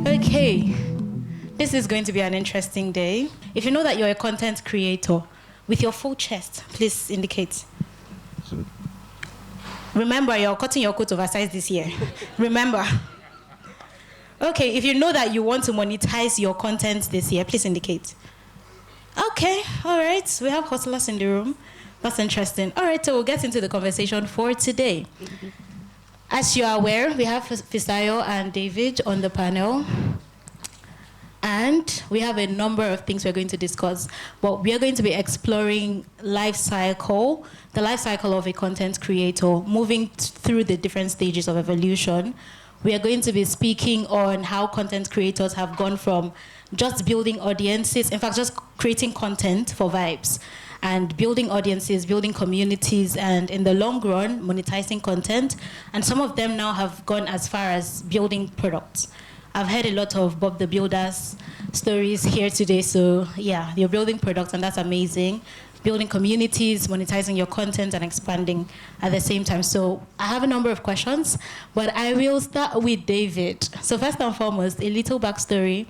Okay, this is going to be an interesting day. If you know that you're a content creator, with your full chest, please indicate. Remember, you're cutting your coat oversized this year. Remember. Okay, if you know that you want to monetize your content this year, please indicate. Okay, all right. We have hustlers in the room. That's interesting. All right, so we'll get into the conversation for today. As you are aware, we have Fisayo and David on the panel. And we have a number of things we're going to discuss. But we are going to be exploring life cycle, the life cycle of a content creator, moving through the different stages of evolution. We are going to be speaking on how content creators have gone from just building audiences, in fact, just creating content for vibes, and building audiences, building communities, and in the long run, monetizing content. And some of them now have gone as far as building products. I've heard a lot of Bob the Builder's stories here today. So yeah, you're building products, and that's amazing. Building communities, monetizing your content, and expanding at the same time. So I have a number of questions, but I will start with David. So first and foremost, a little backstory.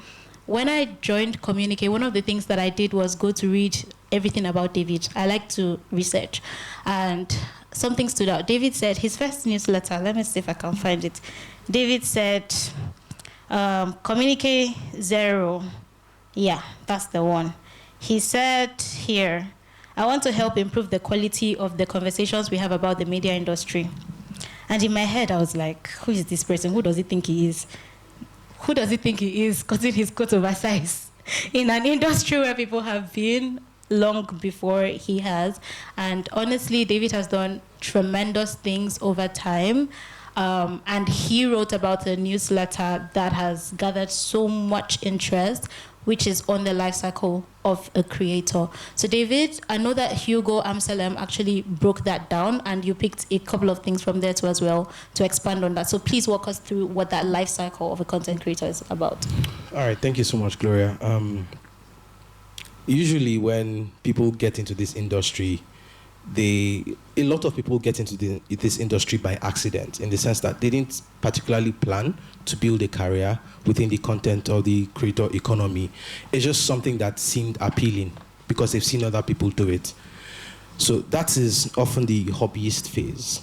When I joined Communiqué, one of the things that I did was go to read everything about David. I like to research. And something stood out. David said his first newsletter, let me see if I can find it. David said, Communiqué 0. Yeah, that's the one. He said here, I want to help improve the quality of the conversations we have about the media industry. And in my head, I was like, who is this person? Who does he think he is? Who does he think he is, cutting his coat oversized in an industry where people have been long before he has? And honestly, David has done tremendous things over time. And he wrote about a newsletter that has gathered so much interest, which is on the life cycle of a creator. So David, I know that Hugo Amsalem actually broke that down, and you picked a couple of things from there too as well to expand on that. So please walk us through what that life cycle of a content creator is about. All right, thank you so much, Gloria. Usually when people get into this industry, a lot of people get into this industry by accident, in the sense that they didn't particularly plan to build a career within the content or the creator economy. It's just something that seemed appealing because they've seen other people do it. So that is often the hobbyist phase.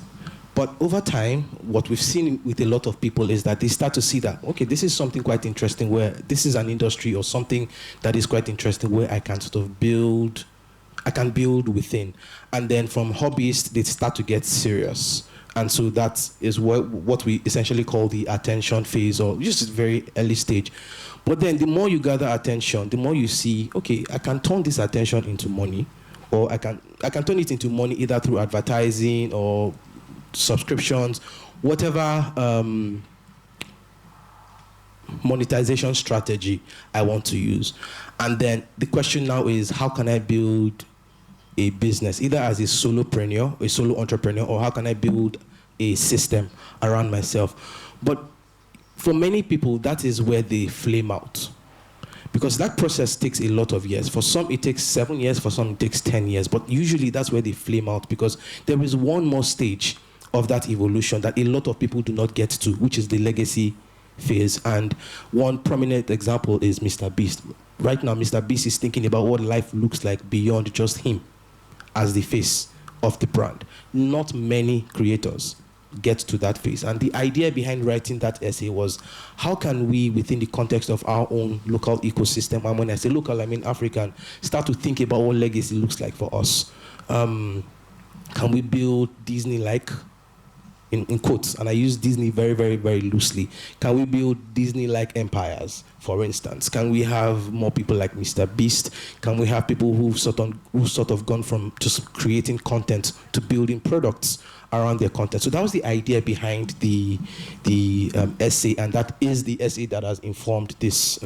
But over time, what we've seen with a lot of people is that they start to see that, okay, this is something quite interesting, where this is an industry or something that is quite interesting where I can sort of build within. And then from hobbyists, they start to get serious. And so that is what we essentially call the attention phase, or just a very early stage. But then the more you gather attention, the more you see, okay, I can turn this attention into money, or I can turn it into money either through advertising or subscriptions, whatever monetization strategy I want to use. And then the question now is, how can I build a business, either as a solopreneur, a solo entrepreneur, or how can I build a system around myself? But for many people, that is where they flame out, because that process takes a lot of years. For some, it takes 7 years. For some, it takes 10 years. But usually that's where they flame out, because there is one more stage of that evolution that a lot of people do not get to, which is the legacy phase. And one prominent example is Mr. Beast. Right now, Mr. Beast is thinking about what life looks like beyond just him as the face of the brand. Not many creators get to that phase. And the idea behind writing that essay was, how can we, within the context of our own local ecosystem, and when I say local, I mean African, start to think about what legacy looks like for us? Can we build Disney-like, in quotes, and I use Disney very, very, very loosely. Can we build Disney-like empires, for instance? Can we have more people like Mr. Beast? Can we have people who've sort of gone from just creating content to building products around their content? So that was the idea behind the essay, and that is the essay that has informed this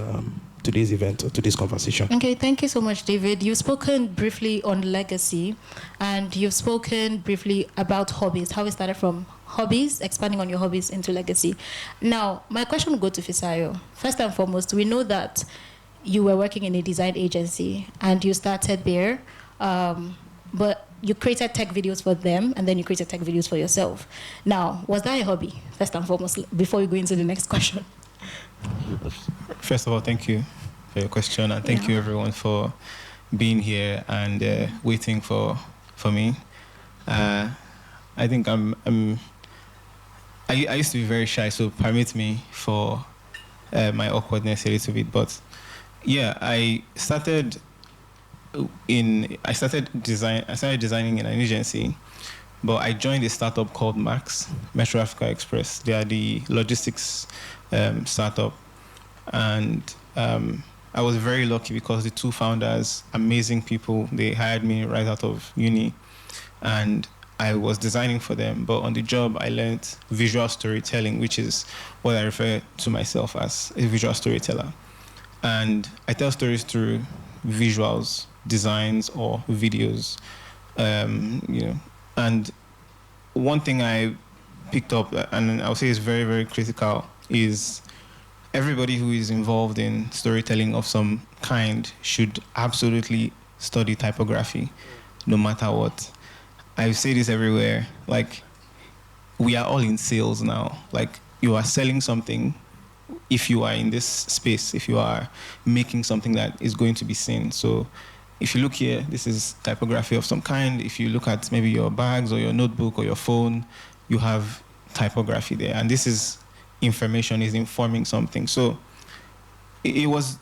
today's event, or today's conversation. Okay, thank you so much, David. You've spoken briefly on legacy, and you've spoken briefly about hobbies, how we started from hobbies, expanding on your hobbies into legacy. Now, my question will go to Fisayo. First and foremost, we know that you were working in a design agency and you started there, but you created tech videos for them, and then you created tech videos for yourself. Now, was that a hobby, first and foremost, before we go into the next question? First of all, thank you for your question, and thank you everyone for being here and waiting for me. I think I used to be very shy, so permit me for my awkwardness a little bit. But yeah, I started designing in an agency, but I joined a startup called Max, Metro Africa Express. They are the logistics startup, and I was very lucky because the two founders, amazing people, they hired me right out of uni, and I was designing for them. But on the job, I learned visual storytelling, which is what I refer to myself as, a visual storyteller. And I tell stories through visuals, designs, or videos. And one thing I picked up, and I would say is very, very critical, is everybody who is involved in storytelling of some kind should absolutely study typography, no matter what. I say this everywhere, like, we are all in sales now. Like, you are selling something if you are in this space, if you are making something that is going to be seen. So if you look here, this is typography of some kind. If you look at maybe your bags or your notebook or your phone, you have typography there. And this is information, is informing something. So it was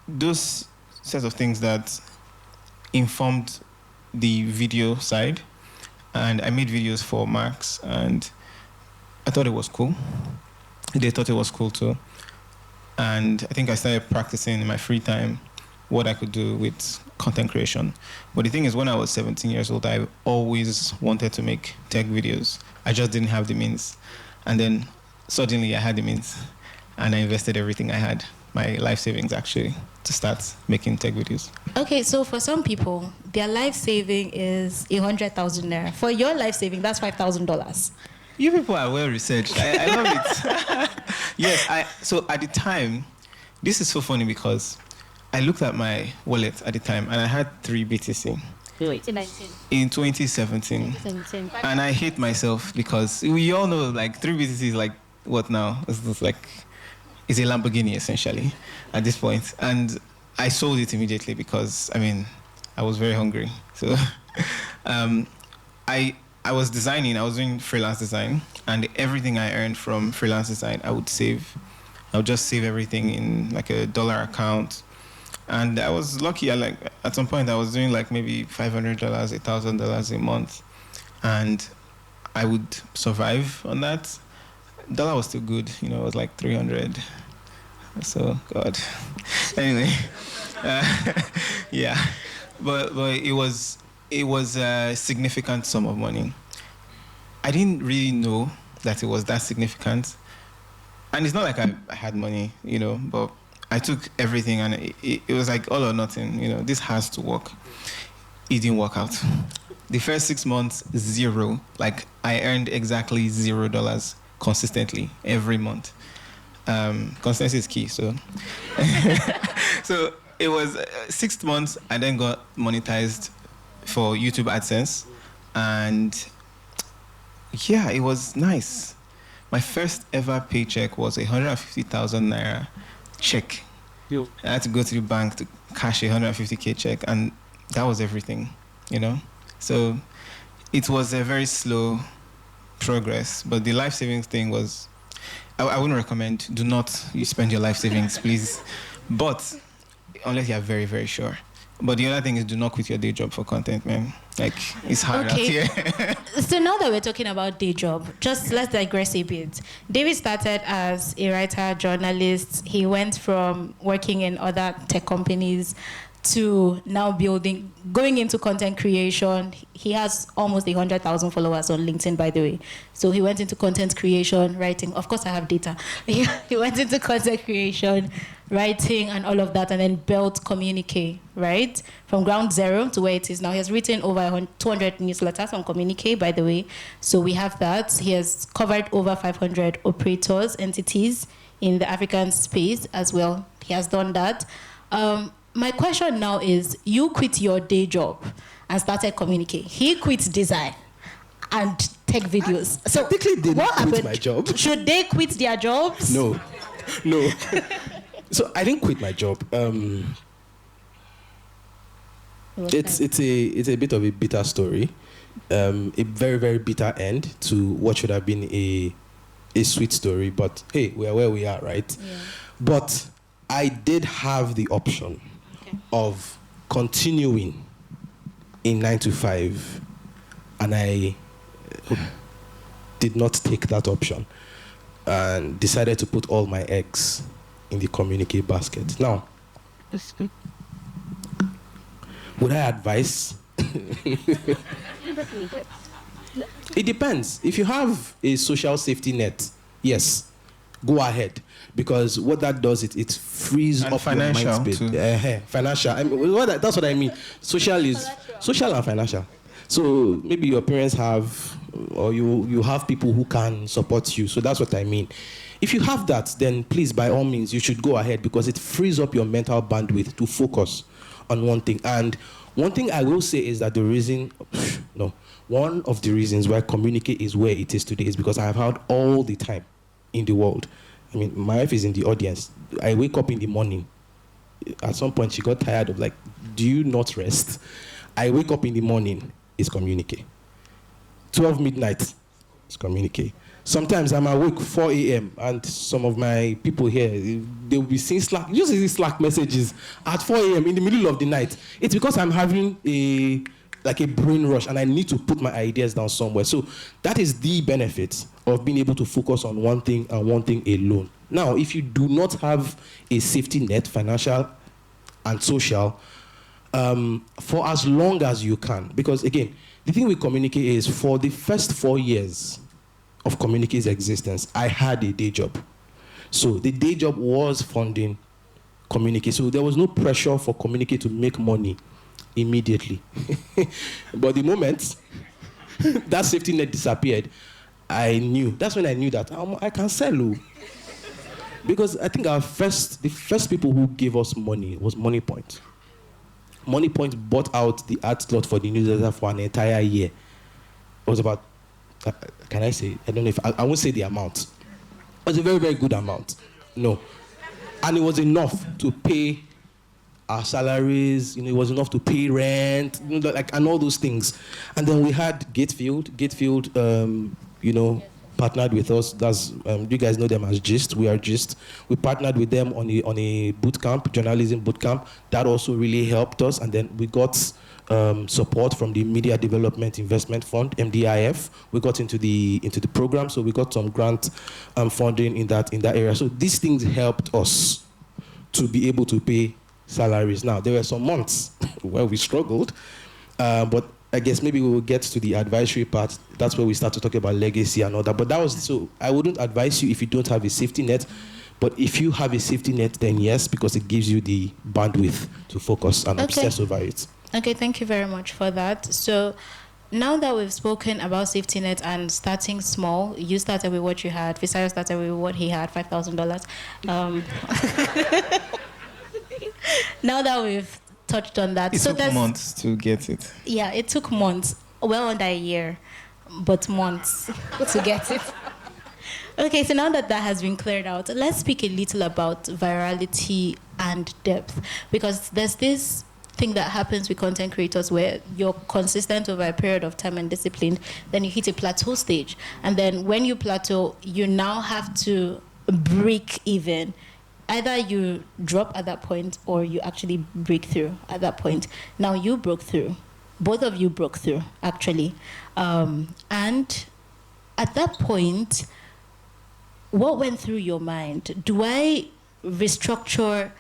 those sets of things that informed the video side. And I made videos for Max, and I thought it was cool. They thought it was cool too. And I think I started practicing in my free time what I could do with content creation. But the thing is, when I was 17 years old, I always wanted to make tech videos. I just didn't have the means. And then suddenly I had the means, and I invested everything I had, my life savings actually, to start making tech videos. Okay, so for some people, their life saving is 100,000 naira. For your life saving, that's $5,000. You people are well researched. I love it. Yes, so at the time, this is so funny because I looked at my wallet at the time and I had 3 BTC. In 2017. And I hate myself because we all know, like, 3 BTC is like, what now? It's like, it's a Lamborghini essentially at this point. And I sold it immediately because, I was very hungry. So I was designing, I was doing freelance design, and everything I earned from freelance design, I would save. I would just save everything in like a dollar account. And I was lucky, at some point I was doing like maybe $500, $1,000 a month. And I would survive on that. Dollar was still good, it was like 300. So, God. Anyway, yeah. But it was a significant sum of money. I didn't really know that it was that significant. And it's not like I had money, but I took everything and it was like all or nothing, this has to work. It didn't work out. The first 6 months, zero. Like, I earned exactly $0 consistently every month. Consistency is key, so. So it was 6 months, I then got monetized for YouTube AdSense, and yeah, it was nice. My first ever paycheck was 150,000 naira check. I had to go to the bank to cash a 150K check, and that was everything, So it was a very slow progress, but the life savings thing was, I wouldn't recommend, do not spend your life savings, please. But unless you're very, very sure. But the other thing is, do not quit your day job for content, man. Like, it's hard out here. So now that we're talking about day job, just let's digress a bit. David started as a writer, journalist. He went from working in other tech companies to now going into content creation. He has almost 100,000 followers on LinkedIn, by the way. So he went into content creation, writing. Of course, I have data. He went into content creation, writing, and all of that, and then built Communiqué, right? From ground zero to where it is now. He has written over 200 newsletters on Communiqué, by the way. So we have that. He has covered over 500 operators, entities in the African space as well. He has done that. my question now is, you quit your day job and started Communiqué. He quits design and tech videos. So technically didn't what quit happened? my job. Should they quit their jobs? No. So I didn't quit my job. It's a bit of a bitter story. A very, very bitter end to what should have been a sweet story. But hey, we are where we are, right? Yeah. But I did have the option of continuing in 9 to 5, and I did not take that option and decided to put all my eggs in the Communiqué basket. Now, would I advise? It depends. If you have a social safety net, yes, go ahead. Because what that does, it frees and up your mind space. Financial. I mean, that's what I mean. Social and financial. So maybe your parents have, or you have people who can support you. So that's what I mean. If you have that, then please, by all means, you should go ahead, because it frees up your mental bandwidth to focus on one thing. And one thing I will say is that one of the reasons why Communiqué is where it is today is because I have had all the time in the world. I mean, my wife is in the audience. I wake up in the morning. At some point, she got tired of do you not rest? I wake up in the morning, it's Communiqué. 12 midnight, it's Communiqué. Sometimes I'm awake 4 a.m. and some of my people here, they will be seeing Slack, usually Slack messages at 4 a.m. in the middle of the night. It's because I'm having a brain rush and I need to put my ideas down somewhere. So that is the benefit of being able to focus on one thing and one thing alone. Now, if you do not have a safety net, financial and social, for as long as you can, because again, the thing with Communiqué is for the first 4 years of Communiqué's existence, I had a day job. So the day job was funding Communiqué. So there was no pressure for Communiqué to make money immediately. But the moment that safety net disappeared, that's when I knew that I can sell. Because I think the first people who gave us money was Money Point. Money Point bought out the art slot for the newsletter for an entire year. It was about, can I say? I don't know if I won't say the amount. It was a very, very good amount. No. And it was enough to pay our salaries, it was enough to pay rent, and all those things. And then we had Gatefield, partnered with us. That's you guys know them as Gist. We are Gist. We partnered with them on a boot camp, journalism boot camp. That also really helped us. And then we got support from the Media Development Investment Fund, MDIF. We got into the program, so we got some grant funding in that area. So these things helped us to be able to pay salaries. Now, there were some months where we struggled, but I guess maybe we will get to the advisory part. That's where we start to talk about legacy and all that. But that was, so I wouldn't advise you if you don't have a safety net. But if you have a safety net, then yes, because it gives you the bandwidth to focus and obsess over it. Okay, thank you very much for that. So now that we've spoken about safety net and starting small, you started with what you had. Fisayo started with what he had, $5,000. Now that we've touched on that. It took months to get it. Yeah, it took months. Well under a year, but months to get it. Okay, so now that has been cleared out, let's speak a little about virality and depth. Because there's this thing that happens with content creators where you're consistent over a period of time and disciplined, then you hit a plateau stage. And then when you plateau, you now have to break even. Either you drop at that point or you actually break through at that point. Now you broke through. Both of you broke through, actually. And at that point, what went through your mind? Do I restructure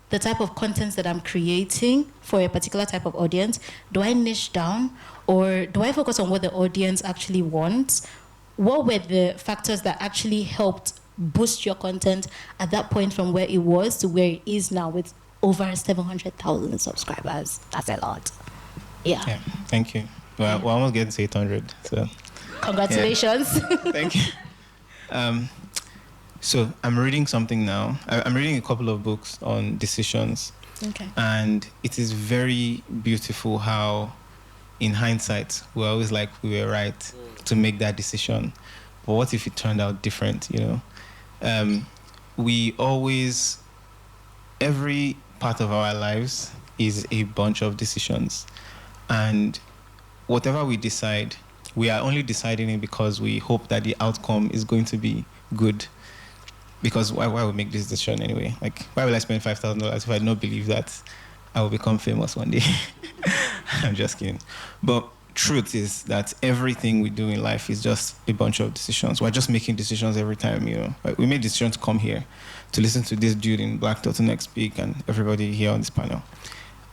the type of content that I'm creating for a particular type of audience? Do I niche down? Or do I focus on what the audience actually wants? What were the factors that actually helped boost your content at that point from where it was to where it is now with over 700,000 subscribers? That's a lot. Yeah. Thank you. Well, we're almost getting to 800. So congratulations. Yeah. Thank you. So I'm reading something now. I'm reading a couple of books on decisions. Okay. And it is very beautiful how, in hindsight, we're always like we were right to make that decision. But what if it turned out different, we always, every part of our lives is a bunch of decisions. And whatever we decide, we are only deciding it because we hope that the outcome is going to be good. Because why would make this decision anyway? Like, why will I spend $5,000 if I don't believe that I will become famous one day? I'm just kidding. But truth is that everything we do in life is just a bunch of decisions. We're just making decisions every time, Like, we made decisions to come here, to listen to this dude in black turtleneck speak, and everybody here on this panel.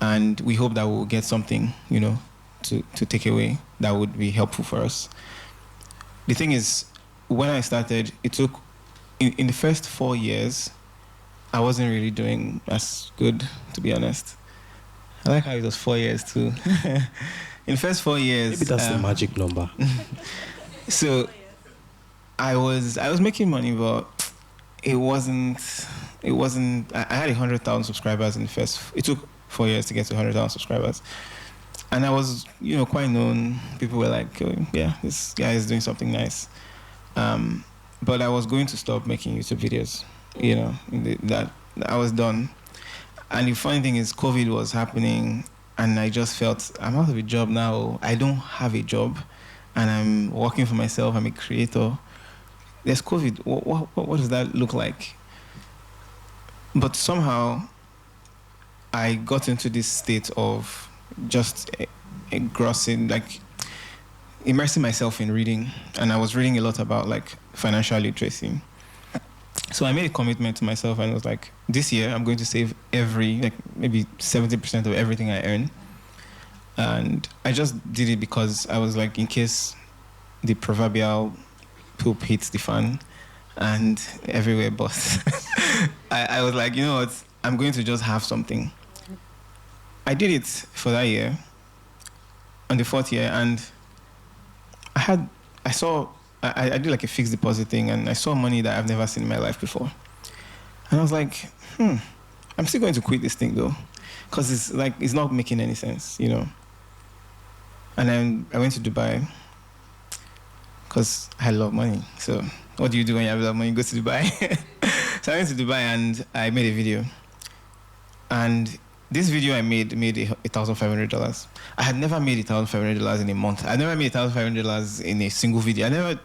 And we hope that we'll get something, to take away that would be helpful for us. The thing is, when I started, it took, in the first 4 years, I wasn't really doing as good, to be honest. I like how it was 4 years too. In the first 4 years, maybe that's the magic number. So I was making money, but it wasn't. I had 100,000 subscribers in the first. It took 4 years to get to 100,000 subscribers, and I was, quite known. People were like, oh, "Yeah, this guy is doing something nice." But I was going to stop making YouTube videos. That I was done. And the funny thing is, COVID was happening, and I just felt I'm out of a job now. I don't have a job, and I'm working for myself. I'm a creator. There's COVID. What does that look like? But somehow, I got into this state of just engrossing, like immersing myself in reading, and I was reading a lot about like financial literacy. So I made a commitment to myself, and I was like, this year I'm going to save maybe 70% of everything I earn. And I just did it because I was like, in case the proverbial poop hits the fan and everywhere busts, I was like, you know what, I'm going to just have something. I did it for that year, on the 4th year, and I did like a fixed deposit thing, and I saw money that I've never seen in my life before. And I was like, I'm still going to quit this thing though, because it's not making any sense, And then I went to Dubai, because I had a lot of money. So what do you do when you have a lot of money? You go to Dubai. So I went to Dubai and I made a video. And this video I made $1,500. I had never made $1,500 in a month. I never made $1,500 in a single video. And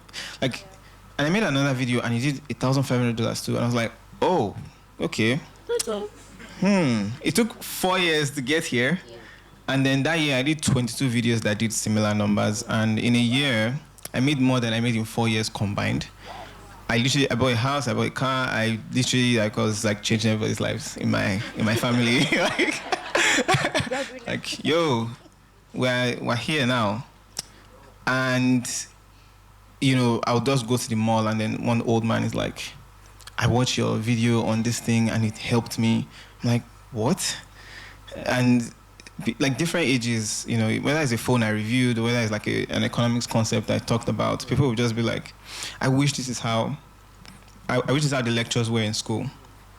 I made another video and it did $1,500 too. And I was like, oh, okay. It took 4 years to get here. Yeah. And then that year I did 22 videos that did similar numbers. And in a year, I made more than I made in 4 years combined. I bought a house, I bought a car. I was like changing everybody's lives in my family. like, yo, we're here now. And, I'll just go to the mall, and then one old man is like, I watched your video on this thing and it helped me. I'm like, what? And like different ages, whether it's a phone I reviewed or whether it's like an economics concept I talked about, people would just be like, I wish this is how the lectures were in school.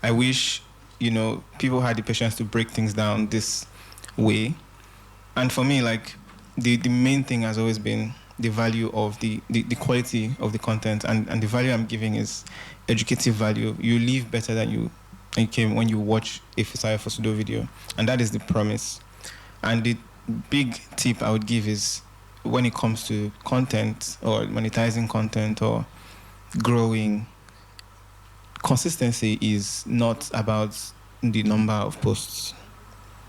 I wish, people had the patience to break things down this way. And for me, like, the main thing has always been the value of the quality of the content, and the value I'm giving is educative value. You live better than you came when you watch a Fisayo Fosudo video, and that is the promise. And the big tip I would give is, when it comes to content or monetizing content or growing, consistency is not about the number of posts.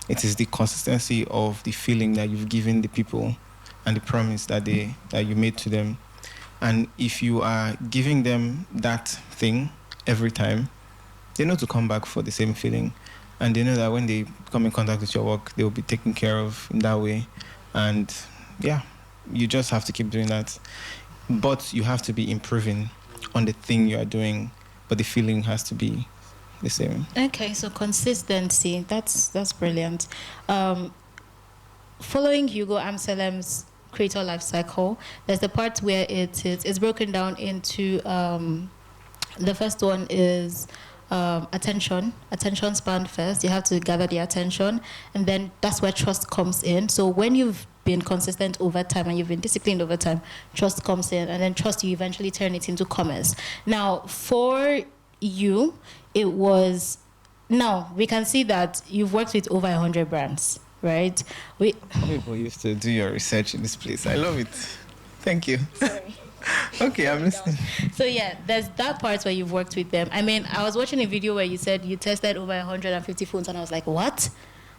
It is the consistency of the feeling that you've given the people and the promise that you made to them. And if you are giving them that thing every time, they know to come back for the same feeling. And they know that when they come in contact with your work, they will be taken care of in that way. And yeah, you just have to keep doing that. But you have to be improving on the thing you are doing, but the feeling has to be the same. Okay, so consistency, that's brilliant. Following Hugo Amsalem's Creator Lifecycle, there's the part where it's broken down into, the first one is attention span first. You have to gather the attention, and then that's where trust comes in. So when you've been consistent over time and you've been disciplined over time, trust comes in, and then trust, you eventually turn it into commerce. Now, for you, it was, now we can see that you've worked with over 100 brands, right? People used to do your research in this place. I love it. Thank you. Sorry. Okay, I'm listening. So yeah, there's that part where you've worked with them. I mean, I was watching a video where you said you tested over 150 phones, and I was like, what?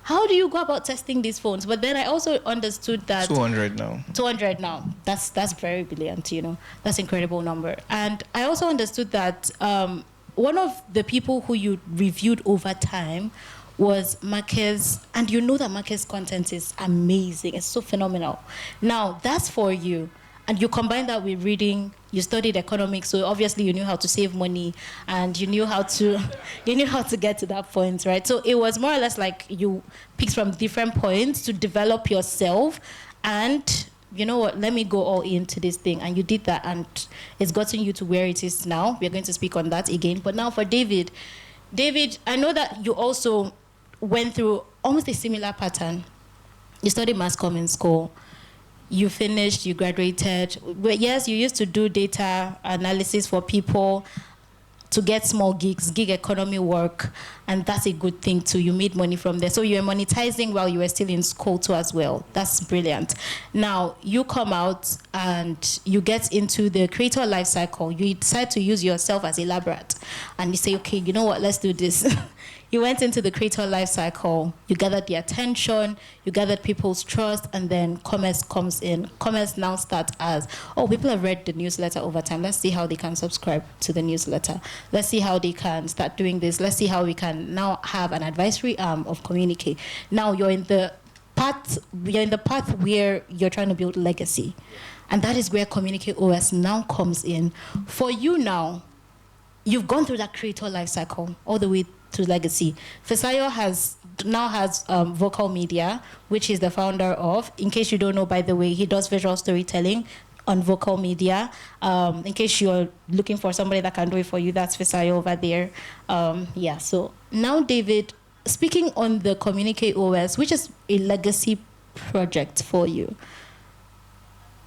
How do you go about testing these phones? But then I also understood that 200 now. 200 now. That's very brilliant, you know. That's an incredible number. And I also understood that one of the people who you reviewed over time was Marquez, and you know that Marquez content is amazing. It's so phenomenal. Now, that's for you. And you combine that with reading. You studied economics, so obviously you knew how to save money, and you knew how to get to that point, right? So it was more or less like you picked from different points to develop yourself, and you know what? Let me go all into this thing, and you did that, and it's gotten you to where it is now. We're going to speak on that again. But now for David, I know that you also went through almost a similar pattern. You studied mass comm in school. You finished, you graduated. But yes, you used to do data analysis for people to get small gigs, gig economy work, and that's a good thing too. You made money from there. So you were monetizing while you were still in school too as well. That's brilliant. Now, you come out and you get into the creator life cycle. You decide to use yourself as a lab rat. And you say, okay, you know what, let's do this. You went into the creator life cycle, you gathered the attention, you gathered people's trust, and then commerce comes in. Commerce now starts as, oh, people have read the newsletter over time. Let's see how they can subscribe to the newsletter. Let's see how they can start doing this. Let's see how we can now have an advisory arm of Communiqué. Now you're in the path where you're trying to build legacy. And that is where Communiqué OS now comes in. For you now, you've gone through that creator life cycle all the way to legacy. Fisayo now has Vocal Media, which he's the founder of. In case you don't know, by the way, he does visual storytelling on Vocal Media. In case you're looking for somebody that can do it for you, that's Fisayo over there. Yeah, so now David, speaking on the Communiqué OS, which is a legacy project for you,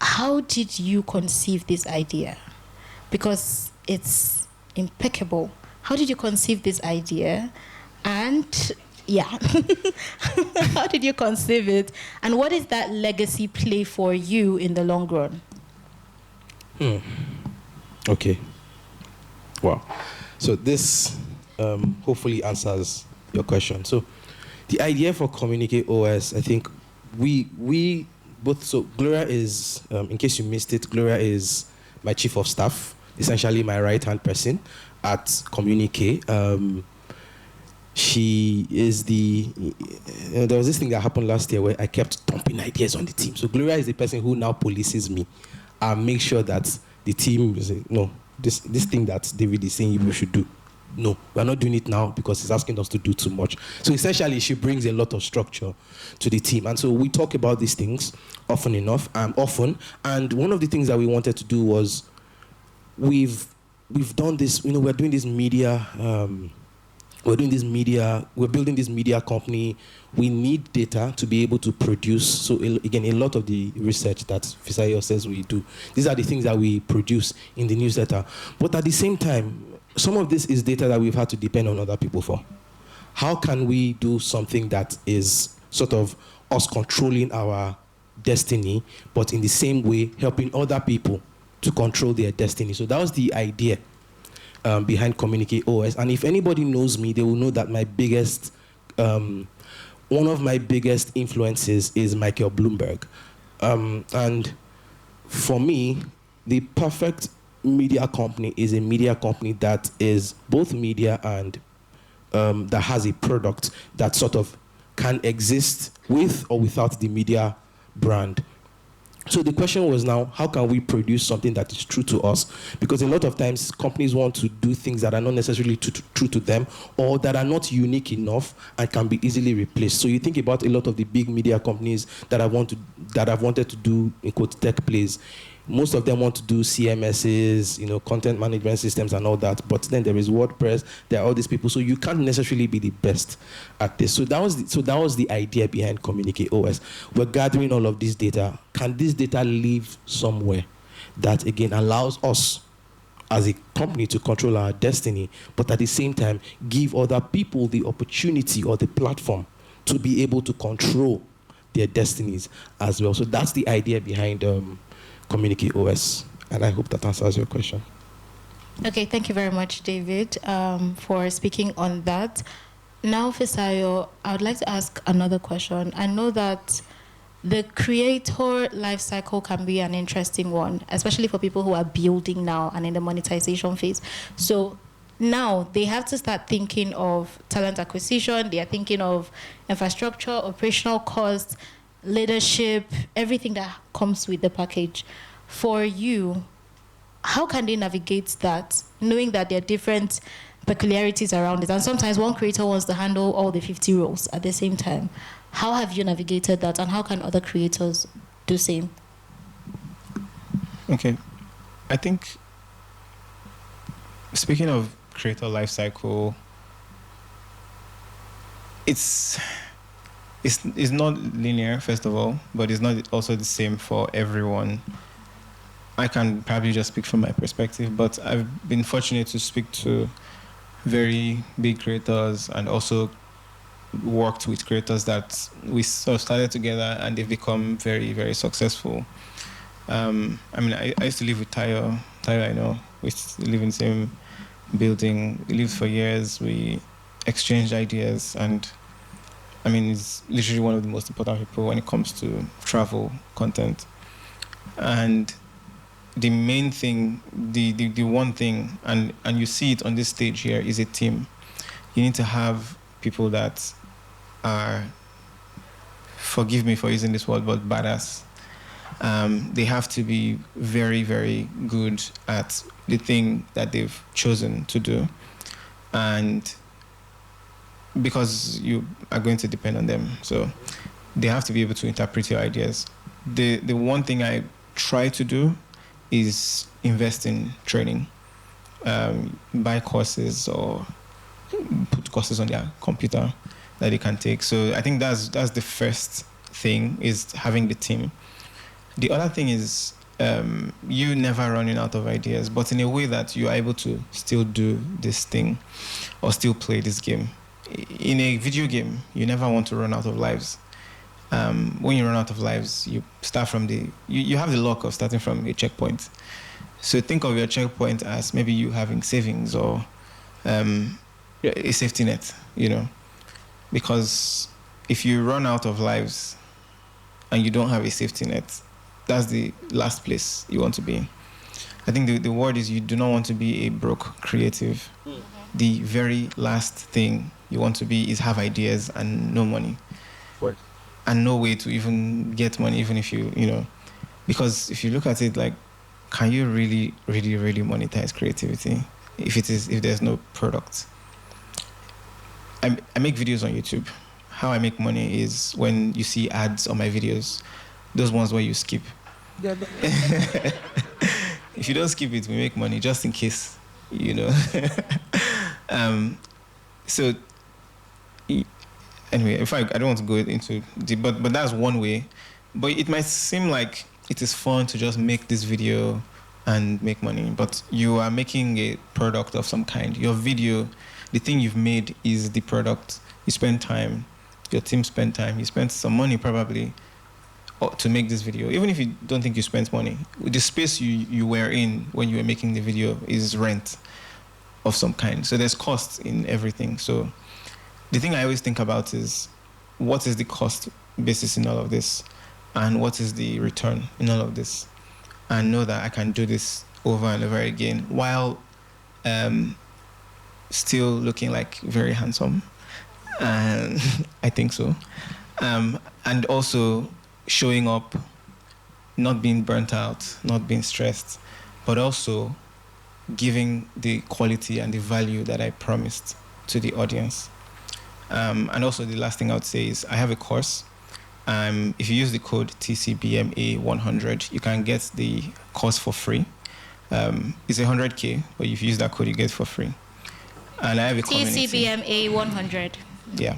how did you conceive this idea? Because it's impeccable. How did you conceive this idea? And yeah, how did you conceive it? And what is that legacy play for you in the long run? Okay. Wow. So this hopefully answers your question. So the idea for Communiqué OS, I think we both, so Gloria is, in case you missed it, Gloria is my chief of staff, essentially my right-hand person at Communiqué. She is there was this thing that happened last year where I kept dumping ideas on the team. So Gloria is the person who now polices me and makes sure that the team is, no, this thing that David is saying you should do. No, we're not doing it now because he's asking us to do too much. So essentially, she brings a lot of structure to the team. And so we talk about these things often. And one of the things that we wanted to do was we've done this, we're doing this media, we're building this media company. We need data to be able to produce. So again, a lot of the research that Fisayo says we do, these are the things that we produce in the newsletter. But at the same time, some of this is data that we've had to depend on other people for. How can we do something that is sort of us controlling our destiny, but in the same way helping other people to control their destiny? So that was the idea behind Communiqué OS. And if anybody knows me, they will know that my biggest, one of my biggest influences is Michael Bloomberg. And for me, the perfect media company is a media company that is both media and that has a product that sort of can exist with or without the media brand. So the question was now, how can we produce something that is true to us? Because a lot of times companies want to do things that are not necessarily true to them or that are not unique enough and can be easily replaced. So you think about a lot of the big media companies that have wanted to do, in quote, tech plays. most of them want to do CMSs, content management systems and all that. But then there is WordPress, there are all these people. So you can't necessarily be the best at this. So that was the idea behind Communiqué OS. We're gathering all of this data. Can this data live somewhere that, again, allows us as a company to control our destiny, but at the same time give other people the opportunity or the platform to be able to control their destinies as well. So that's the idea behind Communiqué OS, and I hope that answers your question. Okay, thank you very much, David, for speaking on that. Now, Fisayo, I would like to ask another question. I know that the creator life cycle can be an interesting one, especially for people who are building now and in the monetization phase. So now they have to start thinking of talent acquisition, they are thinking of infrastructure, operational costs, leadership, everything that comes with the package. For you, how can they navigate that, knowing that there are different peculiarities around it? And sometimes one creator wants to handle all the 50 roles at the same time. How have you navigated that, and how can other creators do same? Okay. I think, speaking of creator lifecycle, it's not linear, first of all, but it's not also the same for everyone. I can probably just speak from my perspective, but I've been fortunate to speak to very big creators and also worked with creators that we sort of started together and they've become very, very successful. I used to live with Tayo. Tayo, I know. We live in the same building. We lived for years. We exchanged ideas, and he's literally one of the most important people when it comes to travel content. And the main thing, the one thing, and you see it on this stage here, is a team. You need to have people that are, forgive me for using this word, but badass. They have to be very, very good at the thing that they've chosen to do. And because you are going to depend on them. So they have to be able to interpret your ideas. The one thing I try to do is invest in training. Buy courses or put courses on their computer that they can take. So I think that's the first thing, is having the team. The other thing is you never running out of ideas, but in a way that you are able to still do this thing or still play this game. In a video game, you never want to run out of lives. When you run out of lives, you start from you have the luck of starting from a checkpoint. So think of your checkpoint as maybe you having savings or a safety net, because if you run out of lives and you don't have a safety net, that's the last place you want to be. I think the word is, you do not want to be a broke creative. Mm-hmm. The very last thing you want to be is have ideas and no money. What? And no way to even get money, even if because if you look at it, like, can you really, really, really monetize creativity if there's no product? I make videos on YouTube. How I make money is when you see ads on my videos, those ones where you skip. Yeah, if you don't skip it, we make money, just in case, So anyway, I don't want to go into but that's one way. But it might seem like it is fun to just make this video and make money, but you are making a product of some kind. Your video, the thing you've made, is the product. You spend time, your team spend time, you spend some money probably to make this video. Even if you don't think you spent money, the space you were in when you were making the video is rent of some kind. So there's costs in everything. So the thing I always think about is, what is the cost basis in all of this? And what is the return in all of this? And know that I can do this over and over again while still looking like very handsome. And I think so. And also showing up, not being burnt out, not being stressed, but also giving the quality and the value that I promised to the audience. And also the last thing I would say is, I have a course. If you use the code TCBMA100, you can get the course for free. It's 100K, but if you use that code, you get it for free. And I have a community. TCBMA 100. Yeah.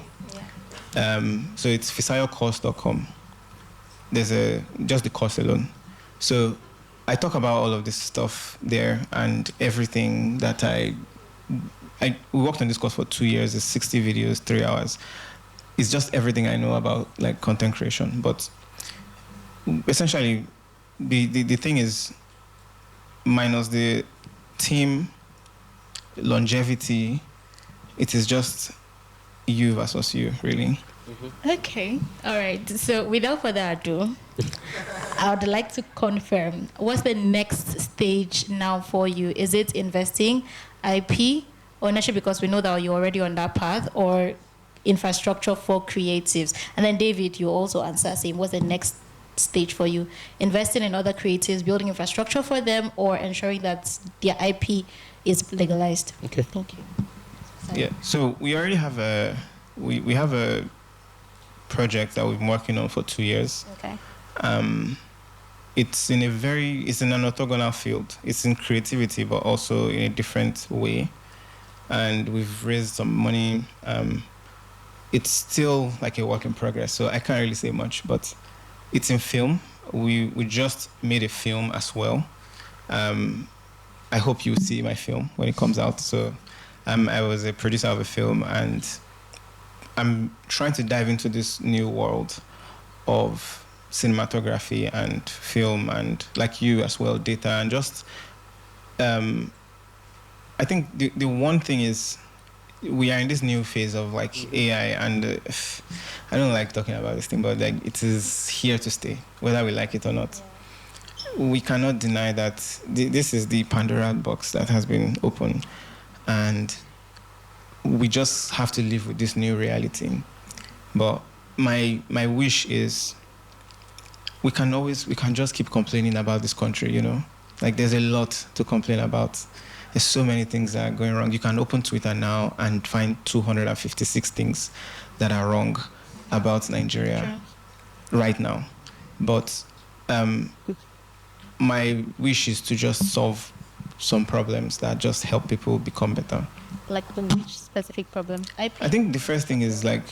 So it's fisayocourse.com. There's just the course alone. So I talk about all of this stuff there and everything that we worked on this course for 2 years. It's 60 videos, 3 hours. It's just everything I know about like content creation. But essentially, the thing is, minus the team longevity, it is just you versus you, really. Okay. All right. So without further ado, I would like to confirm, what's the next stage now for you? Is it investing, IP, ownership, because we know that you're already on that path, or infrastructure for creatives? And then David, you also answer saying, what's the next stage for you? Investing in other creatives, building infrastructure for them, or ensuring that their IP is legalized? Okay. Thank you. Yeah. So we already have we have a project that we've been working on for 2 years. Okay. It's in an orthogonal field. It's in creativity, but also in a different way. And we've raised some money. It's still like a work in progress, so I can't really say much, but it's in film. We just made a film as well. I hope you see my film when it comes out. So I was a producer of a film, and I'm trying to dive into this new world of cinematography and film, and like you as well, data, and just I think the one thing is, we are in this new phase of like AI, and I don't like talking about this thing, but like it is here to stay, whether we like it or not. We cannot deny that this is the Pandora box that has been opened, and we just have to live with this new reality. But my wish is, we can just keep complaining about this country, you know? Like, there's a lot to complain about. There's so many things that are going wrong. You can open Twitter now and find 256 things that are wrong about Nigeria right now. But my wish is to just solve some problems that just help people become better. Like which specific problem? I think the first thing is like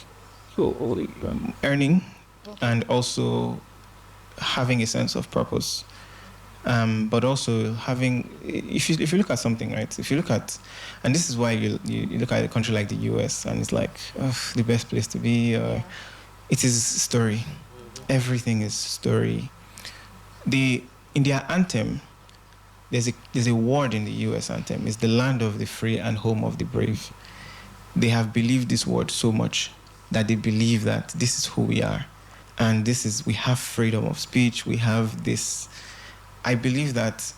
earning, and also having a sense of purpose. But also having, if you look at something, right? If you look at, and this is why you look at a country like the US, and it's like the best place to be. It is story. Everything is story. In their anthem, there's a word in the US anthem. It's the land of the free and home of the brave. They have believed this word so much that they believe that this is who we are, and we have freedom of speech. We have this. I believe that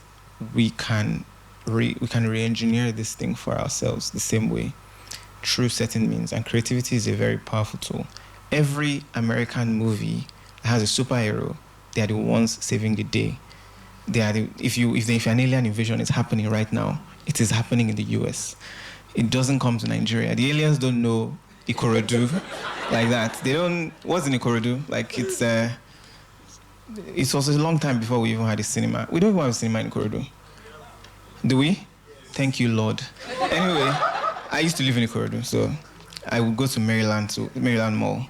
we can re-engineer this thing for ourselves the same way, through certain means. And creativity is a very powerful tool. Every American movie that has a superhero, they are the ones saving the day. They are if an alien invasion is happening right now, it is happening in the US. It doesn't come to Nigeria. The aliens don't know Ikorodu like that. They don't. What's in Ikorodu? Like it was a long time before we even had a cinema. We don't even have a cinema in Ikorodu. Do we? Thank you, Lord. Anyway, I used to live in Ikorodu, so I would go to Maryland Mall.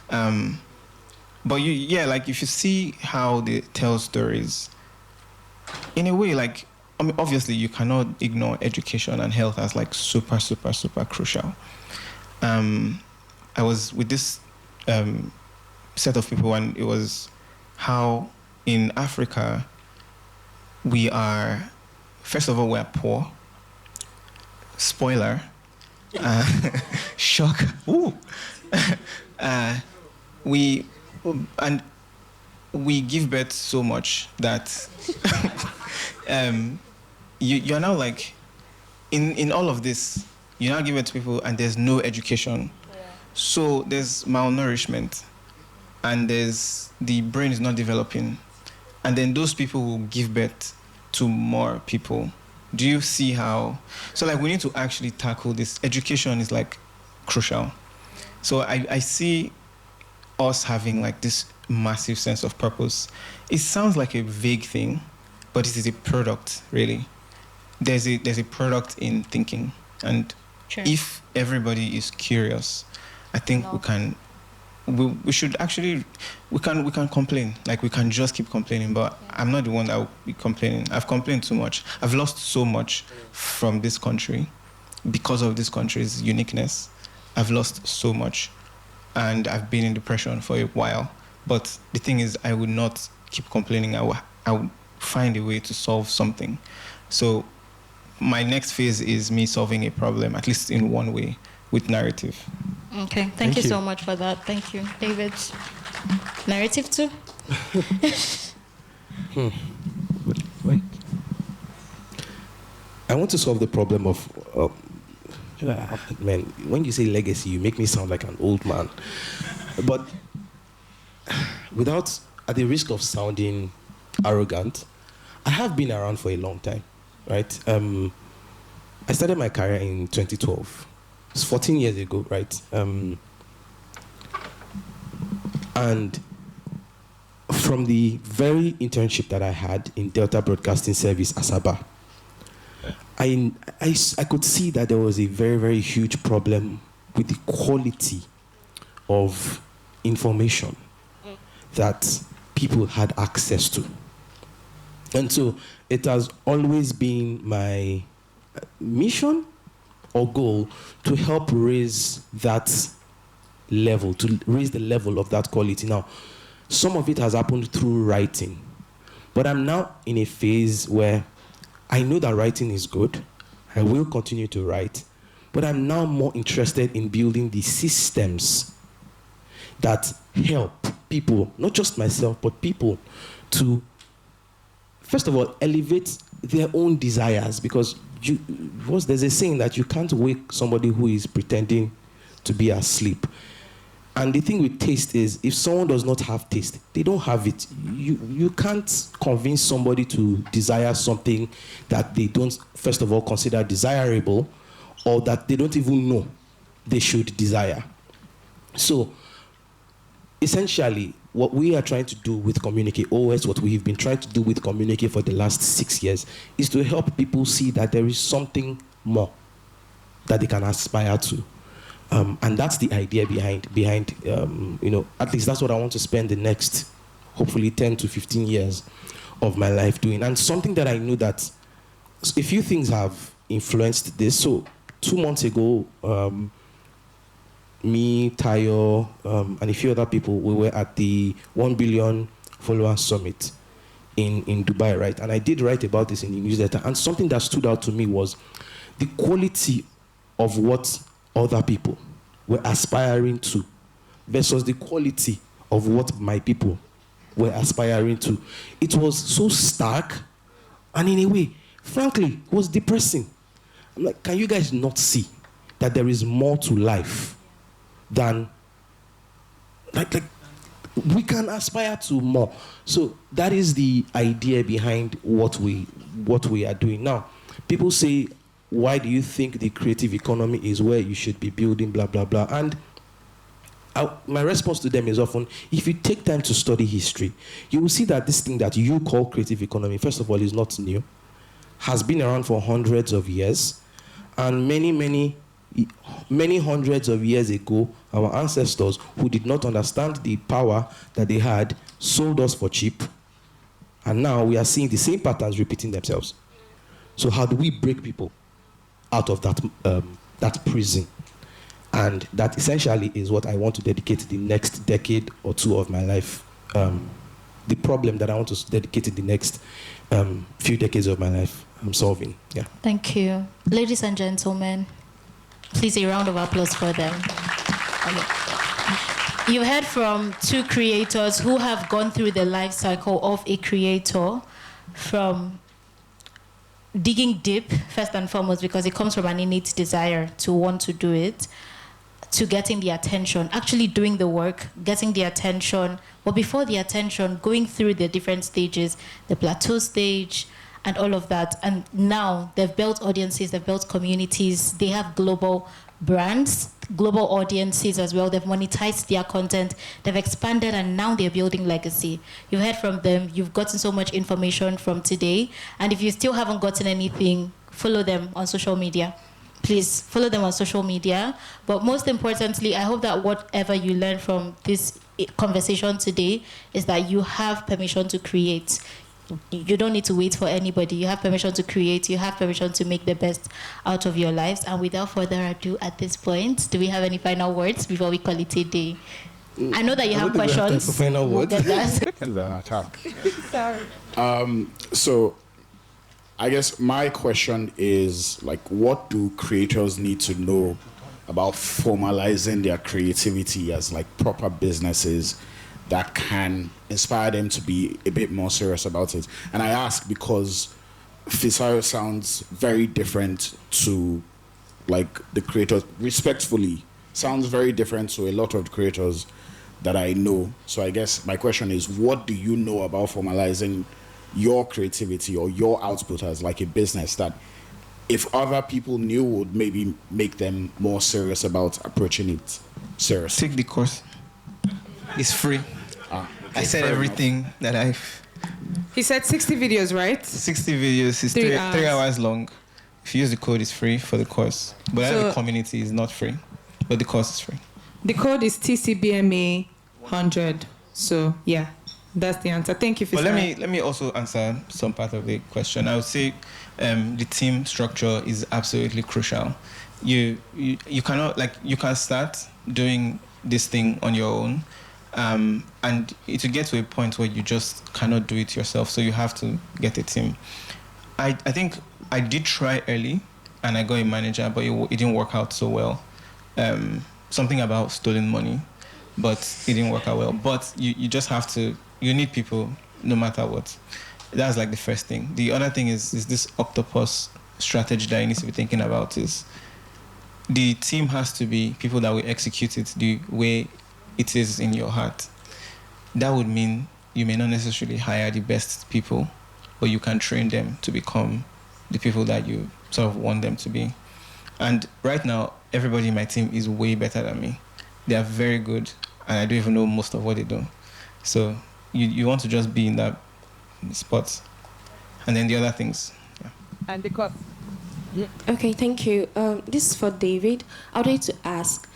But like if you see how they tell stories, in a way, like, I mean, obviously you cannot ignore education and health as like super, super, super crucial. I was with this set of people, and it was how in Africa we are, first of all, we're poor. Spoiler. Shock. Ooh. We give birth so much that you're now like, in all of this, you now give it to people and there's no education. So there's malnourishment, and the brain is not developing. And then those people will give birth to more people. Do you see how? So like, we need to actually tackle this. Education is like crucial. So I see us having like this massive sense of purpose. It sounds like a vague thing, but it is a product, really. There's a product in thinking, and if everybody is curious, I think we should actually we can complain, like we can just keep complaining, but I'm not the one that will be complaining. I've complained too much. I've lost so much from this country because of this country's uniqueness. I've lost so much, and I've been in depression for a while. But the thing is, I would not keep complaining. I would find a way to solve something. So my next phase is me solving a problem, at least in one way, with narrative. Okay, thank you so much for that. Thank you, David. Narrative too? Wait. I want to solve the problem of, man, when you say legacy, you make me sound like an old man. But at the risk of sounding arrogant, I have been around for a long time, right? I started my career in 2012. It's 14 years ago, right? And from the very internship that I had in Delta Broadcasting Service, Asaba, I could see that there was a very, very huge problem with the quality of information that people had access to. And so it has always been my mission or goal to help raise that level, to raise the level of that quality. Now, some of it has happened through writing, but I'm now in a phase where I know that writing is good. I will continue to write, but I'm now more interested in building the systems that help people, not just myself, but people to, first of all, elevate their own desires, because there's a saying that you can't wake somebody who is pretending to be asleep. And the thing with taste is, if someone does not have taste, they don't have it. You can't convince somebody to desire something that they don't, first of all, consider desirable, or that they don't even know they should desire. So, essentially, what we are trying to do with Communiqué, always what we've been trying to do with Communiqué for the last 6 years, is to help people see that there is something more that they can aspire to. And that's the idea behind at least that's what I want to spend the next, hopefully 10 to 15 years of my life doing. And something that I know that a few things have influenced this. So 2 months ago, me, Tayo, and a few other people, we were at the 1 billion follower summit in Dubai, right? And I did write about this in the newsletter. And something that stood out to me was the quality of what other people were aspiring to versus the quality of what my people were aspiring to. It was so stark, and in a way, frankly, it was depressing. I'm like, can you guys not see that there is more to life than, like we can aspire to more? So that is the idea behind what we are doing. Now, people say, why do you think the creative economy is where you should be building, blah, blah, blah? And my response to them is often, if you take time to study history, you will see that this thing that you call creative economy, first of all, is not new, has been around for hundreds of years, and many hundreds of years ago, our ancestors who did not understand the power that they had sold us for cheap, and now we are seeing the same patterns repeating themselves. So how do we break people out of that prison? And that essentially is what I want to dedicate the next decade or two of my life. The problem that I want to dedicate the next few decades of my life, I'm solving. Yeah. Thank you. Ladies and gentlemen, please a round of applause for them. You heard from two creators who have gone through the life cycle of a creator, from digging deep, first and foremost, because it comes from an innate desire to want to do it, to getting the attention, actually doing the work, getting the attention, but before the attention, going through the different stages, the plateau stage, and all of that. And now they've built audiences, they've built communities, they have global brands, global audiences as well. They've monetized their content, they've expanded, and now they're building legacy. You've heard from them, you've gotten so much information from today, and if you still haven't gotten anything, follow them on social media. Please follow them on social media. But most importantly, I hope that whatever you learn from this conversation today is that you have permission to create. You don't need to wait for anybody. You have permission to create. You have permission to make the best out of your lives. And without further ado, at this point, do we have any final words before we call it a day? I know that you have questions. Final words. Sorry. So I guess my question is, like, what do creators need to know about formalizing their creativity as like proper businesses that can inspire them to be a bit more serious about it? And I ask because Fisayo sounds very different to like the creators, respectfully, sounds very different to a lot of the creators that I know. So I guess my question is, what do you know about formalizing your creativity or your output as like a business that if other people knew would maybe make them more serious about approaching it seriously? Take the course. It's free. Okay, I said everything that He said 60 videos, right? 60 videos is 3 hours long. If you use the code, it's free for the course. But the community is not free. But the course is free. The code is TCBMA 100. So, yeah, that's the answer. Thank you for saying. But let me also answer some part of the question. I would say the team structure is absolutely crucial. You cannot, like, you can start doing this thing on your own, and it will get to a point where you just cannot do it yourself. So you have to get a team. I think I did try early, and I got a manager, but it didn't work out so well. Something about stolen money, but it didn't work out well. But you just have to, you need people no matter what. That's like the first thing. The other thing is this octopus strategy that you need to be thinking about is the team has to be people that will execute it the way it is in your heart. That would mean you may not necessarily hire the best people, but you can train them to become the people that you sort of want them to be. And right now, everybody in my team is way better than me. They are very good, and I don't even know most of what they do. So you want to just be in that spot. And then the other things. Yeah. And the cost. Yeah. Okay, thank you. This is for David. I would like to ask,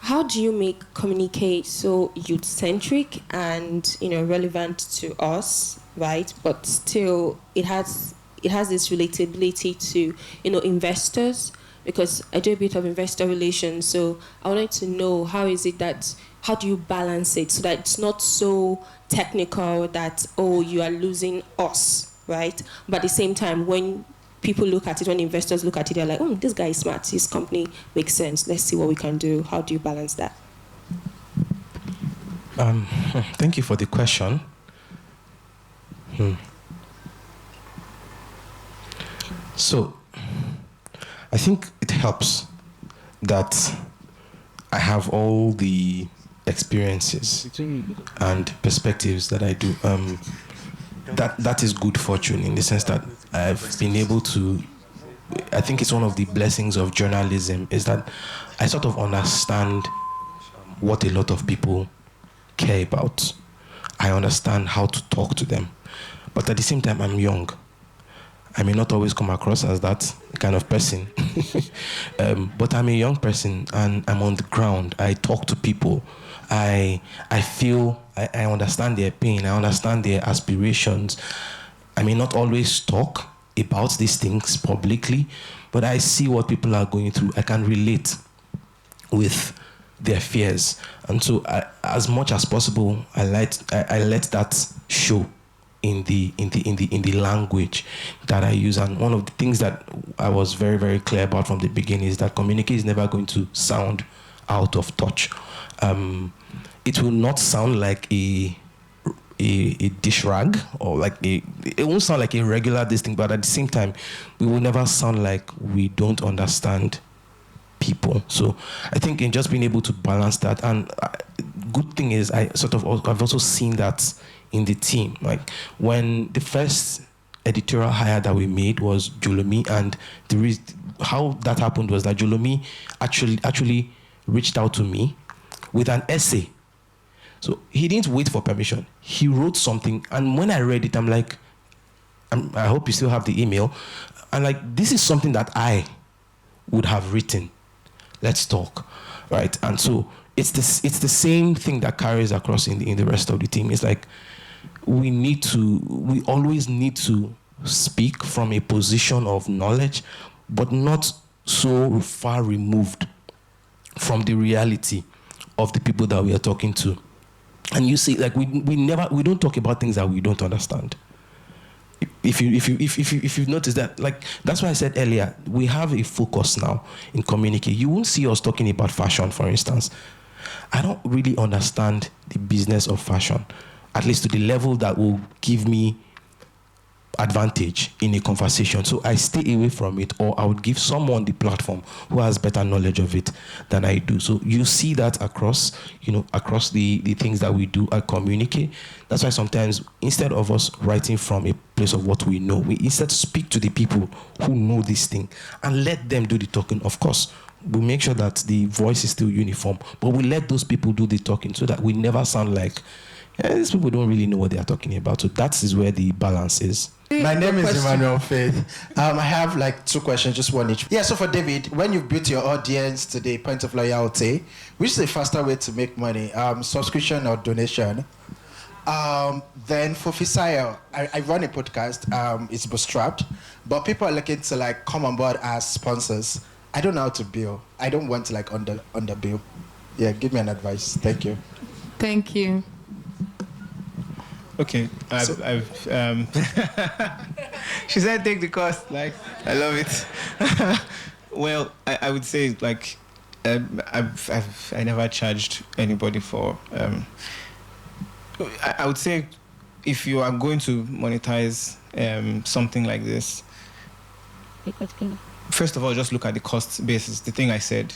how do you make Communiqué so youth-centric and relevant to us, right? But still, it has this relatability to investors, because I do a bit of investor relations. So I would like to know, how do you balance it so that it's not so technical that you are losing us, right? But at the same time, when people look at it, when investors look at it, they're like, this guy is smart, his company makes sense, let's see what we can do. How do you balance that? Thank you for the question. So, I think it helps that I have all the experiences and perspectives that I do. That is good fortune, in the sense that I've been able to, I think it's one of the blessings of journalism, is that I sort of understand what a lot of people care about. I understand how to talk to them. But at the same time, I'm young. I may not always come across as that kind of person. But I'm a young person, and I'm on the ground. I talk to people. I feel, I understand their pain. I understand their aspirations. I may not always talk about these things publicly, but I see what people are going through. I can relate with their fears. And so as much as possible, I let that show in the language that I use. And one of the things that I was very, very clear about from the beginning is that Communiqué is never going to sound out of touch. It will not sound like a dish rag, or it won't sound like a regular this thing, but at the same time, we will never sound like we don't understand people. So I think in just being able to balance that, and good thing is I've also seen that in the team. Like when the first editorial hire that we made was Jolomi, and how that happened was that Jolomi actually reached out to me with an essay. So he didn't wait for permission. He wrote something, and when I read it, I'm like, I hope you still have the email. And like, this is something that I would have written. Let's talk, right? And so it's the same thing that carries across in the rest of the team. It's like we always need to speak from a position of knowledge, but not so far removed from the reality of the people that we are talking to. And you see, like we don't talk about things that we don't understand. If you've noticed that, like that's why I said earlier, we have a focus now in Communiqué. You won't see us talking about fashion, for instance. I don't really understand the business of fashion, at least to the level that will give me advantage in a conversation. So I stay away from it, or I would give someone the platform who has better knowledge of it than I do. So you see that across the things that we do at Communiqué. That's why sometimes instead of us writing from a place of what we know, we instead speak to the people who know this thing and let them do the talking. Of course, we make sure that the voice is still uniform, but we let those people do the talking so that we never sound like these people don't really know what they are talking about. So that is where the balance is. My name is Emmanuel Faith. I have like 2 questions, just one each. Yeah, so for David, when you've built your audience to the point of loyalty, which is a faster way to make money, subscription or donation? Then for Fisayo, I run a podcast, it's bootstrapped, but people are looking to like come on board as sponsors. I don't know how to bill. I don't want to like under bill. Yeah, give me an advice. Thank you. Thank you. Okay, she said take the cost. Like, I love it. Well, I would say like I never charged anybody for. I would say if you are going to monetize something like this, first of all, just look at the cost basis. The thing I said,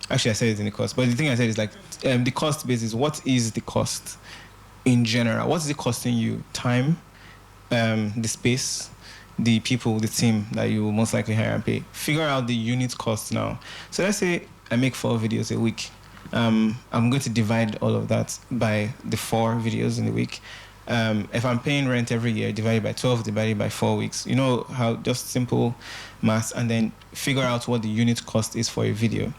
actually I said it in the cost, but the thing I said is like the cost basis. What is the cost? In general, what is it costing you? Time, the space, the people, the team that you will most likely hire and pay. Figure out the unit cost now. So let's say I make 4 videos a week. I'm going to divide all of that by the 4 videos in a week. If I'm paying rent every year, divided by 12, divided by 4 weeks. You know how just simple math, and then figure out what the unit cost is for a video.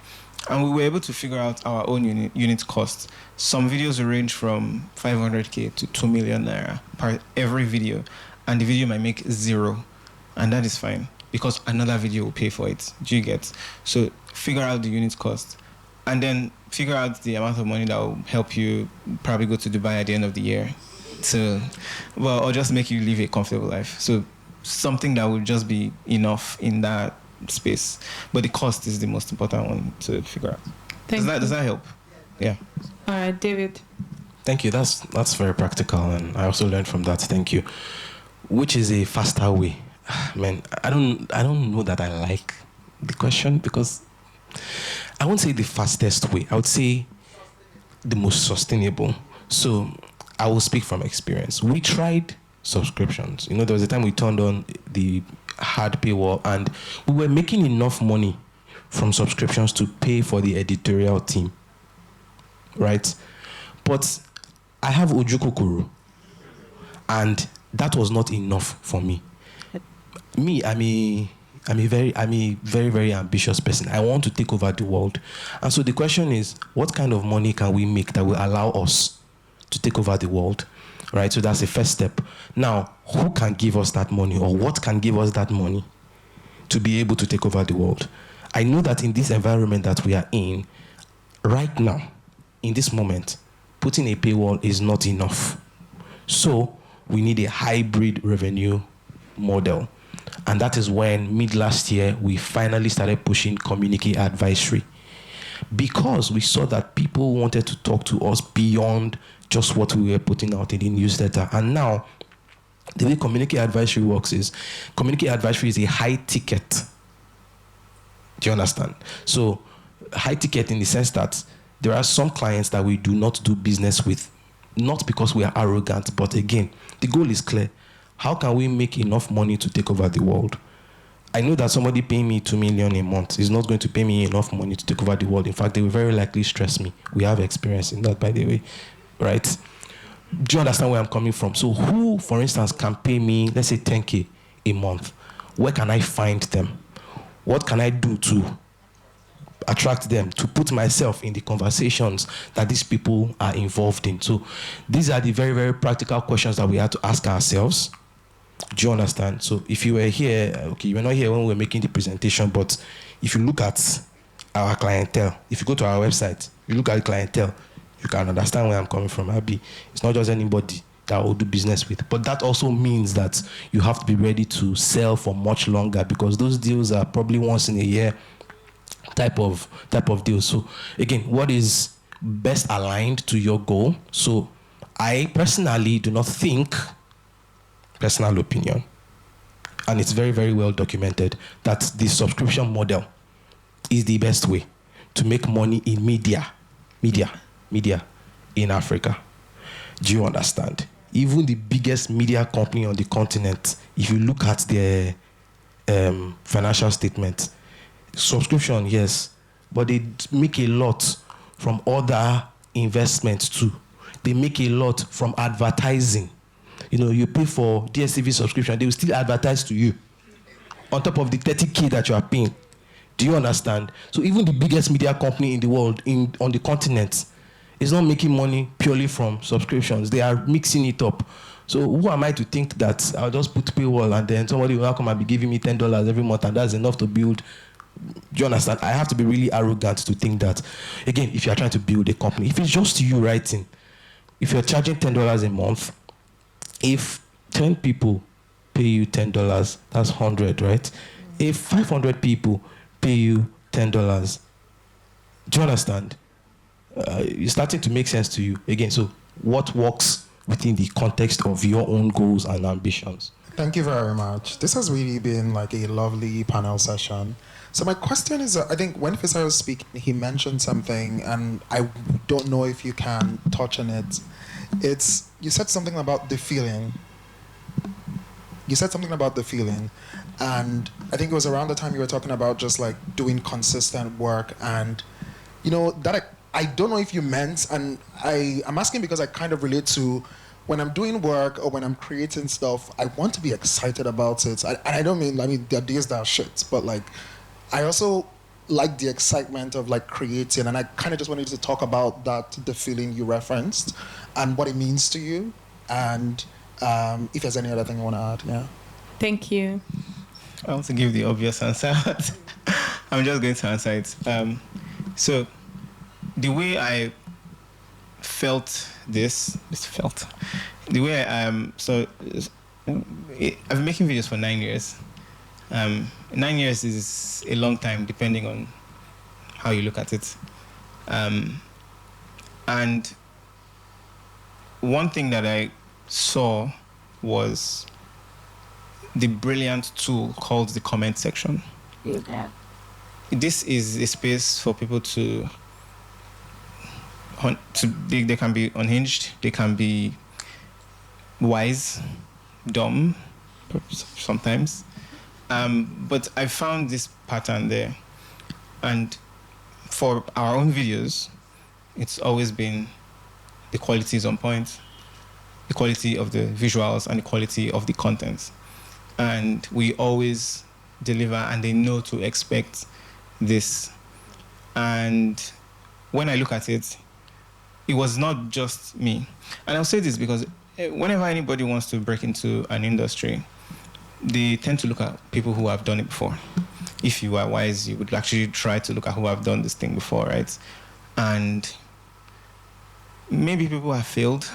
And we were able to figure out our own unit cost. Some videos range from 500K to 2 million naira per every video. And the video might make 0. And that is fine, because another video will pay for it. Do you get? So figure out the unit cost. And then figure out the amount of money that will help you probably go to Dubai at the end of the year. So, well, or just make you live a comfortable life. So something that will just be enough in that space, but the cost is the most important one to figure out. Does that help? Yeah. All right, David. Thank you. That's very practical, and I also learned from that. Thank you. Which is a faster way? Man, I don't know that I like the question, because I won't say the fastest way. I would say the most sustainable. So I will speak from experience. We tried subscriptions. There was a time we turned on the hard paywall, and we were making enough money from subscriptions to pay for the editorial team, right? But I have Ojukokoro, and that was not enough for me. I'm a very, very ambitious person. I want to take over the world. And so the question is, what kind of money can we make that will allow us to take over the world? Right, so that's the first step. Now, who can give us that money, or what can give us that money to be able to take over the world? I know that in this environment that we are in, right now, in this moment, putting a paywall is not enough. So we need a hybrid revenue model. And that is when mid last year, we finally started pushing Communiqué advisory, because we saw that people wanted to talk to us beyond just what we were putting out in the newsletter. And now, the way Communiqué advisory works is, Communiqué advisory is a high ticket. Do you understand? So, high ticket in the sense that there are some clients that we do not do business with, not because we are arrogant, but again, the goal is clear. how can we make enough money to take over the world? I know that somebody paying me 2 million a month is not going to pay me enough money to take over the world. In fact, they will very likely stress me. We have experience in that, by the way, right? Do you understand where I'm coming from? So who, for instance, can pay me, let's say 10K a month? Where can I find them? What can I do to attract them, to put myself in the conversations that these people are involved in? So these are the very, very practical questions that we have to ask ourselves. Do you understand? So if you were here, okay, you were not here when we were making the presentation, but if you look at our clientele, if you go to our website, you look at the clientele, you can understand where I'm coming from, Abby. It's not just anybody that will do business with. But that also means that you have to be ready to sell for much longer, because those deals are probably once in a year type of deal. So again, what is best aligned to your goal? So I personally do not think, personal opinion, and it's very, very well documented, that the subscription model is the best way to make money in media in Africa. Do you understand? Even the biggest media company on the continent, if you look at their financial statement, subscription, yes, but they make a lot from other investments too. They make a lot from advertising. You know, you pay for DSTV subscription, they will still advertise to you on top of the 30K that you are paying. Do you understand? So even the biggest media company in the world, on the continent, is not making money purely from subscriptions. They are mixing it up. So who am I to think that I'll just put paywall and then somebody will now come and be giving me $10 every month and that's enough to build? Do you understand? I have to be really arrogant to think that. Again, if you're trying to build a company, if it's just you writing, if you're charging $10 a month, if 10 people pay you $10, that's 100, right? If 500 people pay you $10, do you understand? It's starting to make sense to you. Again, so what works within the context of your own goals and ambitions? Thank you very much. This has really been like a lovely panel session. So my question is, I think when Fisayo was speaking, he mentioned something, and I don't know if you can touch on it. You said something about the feeling. And I think it was around the time you were talking about just like doing consistent work, and you know that I don't know if you meant, and I'm asking because I kind of relate to when I'm doing work or when I'm creating stuff, I want to be excited about it. I mean, there are days that are shit, but like, I also like the excitement of like creating, and I kind of just wanted to talk about that, the feeling you referenced, and what it means to you, and if there's any other thing you want to add, yeah. Thank you. I want to give the obvious answer. I'm just going to answer it. So, the way I felt the way I am, so I've been making videos for 9 years. 9 years is a long time, depending on how you look at it. And one thing that I saw was the brilliant tool called the comment section. Yeah. This is a space for people they can be unhinged, they can be wise, dumb, sometimes. But I found this pattern there. And for our own videos, it's always been the quality is on point, the quality of the visuals and the quality of the content. And we always deliver, and they know to expect this. And when I look at it, it was not just me. And I'll say this because whenever anybody wants to break into an industry, they tend to look at people who have done it before. If you are wise, you would actually try to look at who have done this thing before, right? And maybe people have failed,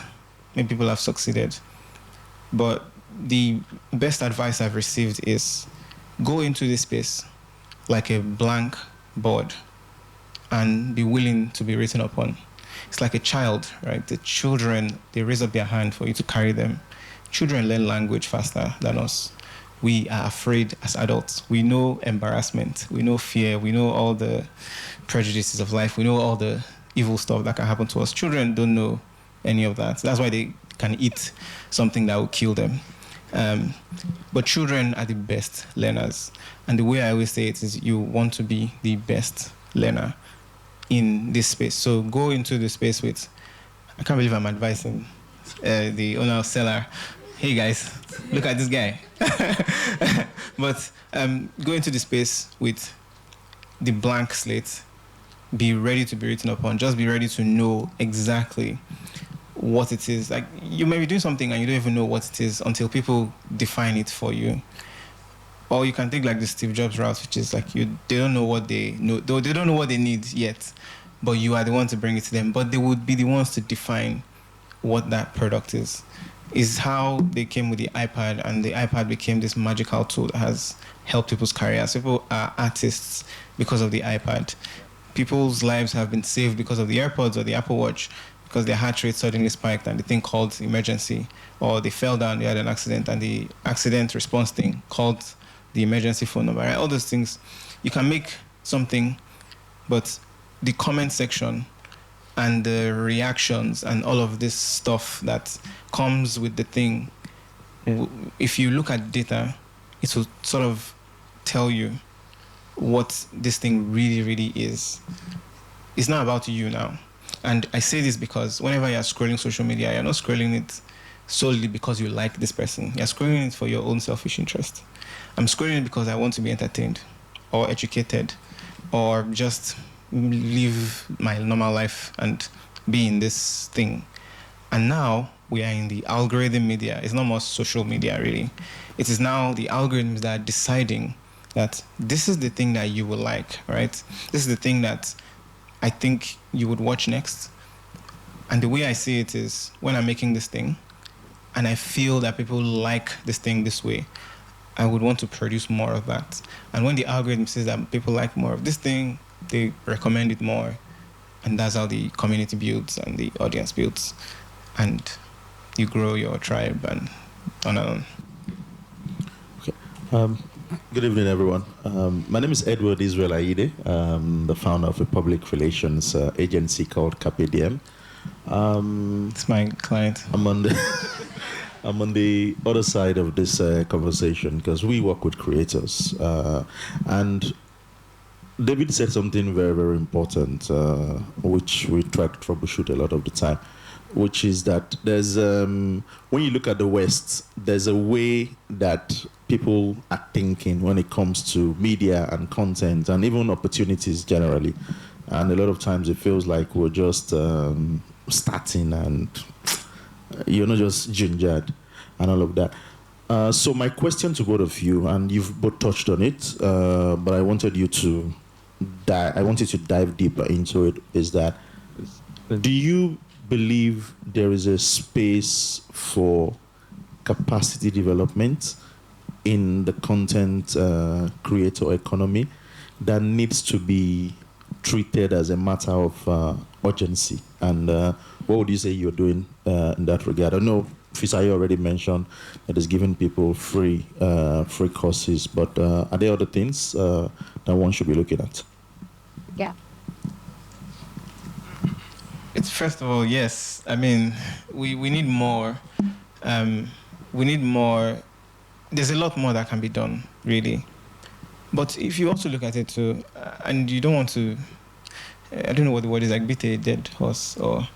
maybe people have succeeded, but the best advice I've received is go into this space like a blank board and be willing to be written upon. It's like a child, right? The children, they raise up their hand for you to carry them. Children learn language faster than us. We are afraid as adults. We know embarrassment. We know fear. We know all the prejudices of life. We know all the evil stuff that can happen to us. Children don't know any of that. That's why they can eat something that will kill them. But children are the best learners. And the way I always say it is you want to be the best learner in this space. So go into the space with, I can't believe I'm advising the owner or seller, hey guys, look at this guy. But go into the space with the blank slate. Be ready to be written upon. Just be ready to know exactly what it is. Like, you may be doing something and you don't even know what it is until people define it for you. Or you can take like the Steve Jobs route, which is like they don't know what they know. They don't know what they need yet, but you are the one to bring it to them. But they would be the ones to define what that product is. Is how they came with the iPad, and the iPad became this magical tool that has helped people's careers. People are artists because of the iPad. People's lives have been saved because of the AirPods or the Apple Watch, because their heart rate suddenly spiked and the thing called emergency, or they fell down, they had an accident, and the accident response thing called the emergency phone number. Right? All those things, you can make something, but the comment section and the reactions and all of this stuff that comes with the thing, if you look at data, it will sort of tell you what this thing really, really is. It's not about you now. And I say this because whenever you're scrolling social media, you're not scrolling it solely because you like this person. You're scrolling it for your own selfish interest. I'm scrolling it because I want to be entertained or educated or just live my normal life and be in this thing. And now we are in the algorithm media. It's not more social media, really. It is now the algorithms that are deciding that this is the thing that you will like, right? This is the thing that I think you would watch next. And the way I see it is when I'm making this thing and I feel that people like this thing this way, I would want to produce more of that. And when the algorithm says that people like more of this thing, they recommend it more. And that's how the community builds and the audience builds. And you grow your tribe and on and on. Okay. Good evening, everyone. My name is Edward Israel Aide. I'm the founder of a public relations agency called Carpe Diem. It's my client. I'm on the other side of this conversation because we work with creators. And David said something very, very important, which we try to troubleshoot a lot of the time, which is that there's, when you look at the West, there's a way that people are thinking when it comes to media and content and even opportunities generally. And a lot of times it feels like we're just starting and you're not just gingered and all of that. So my question to both of you, and you've both touched on it, but I wanted you to dive deeper into it, is that do you believe there is a space for capacity development in the content creator economy that needs to be treated as a matter of urgency? And what would you say you're doing in that regard? I know Fisayo already mentioned that it's giving people free courses, but are there other things that one should be looking at? Yeah. It's first of all, yes. I mean, we need more. We need more. There's a lot more that can be done, really. But if you also look at it too, and you don't want to, I don't know what the word is, like beat a dead horse, or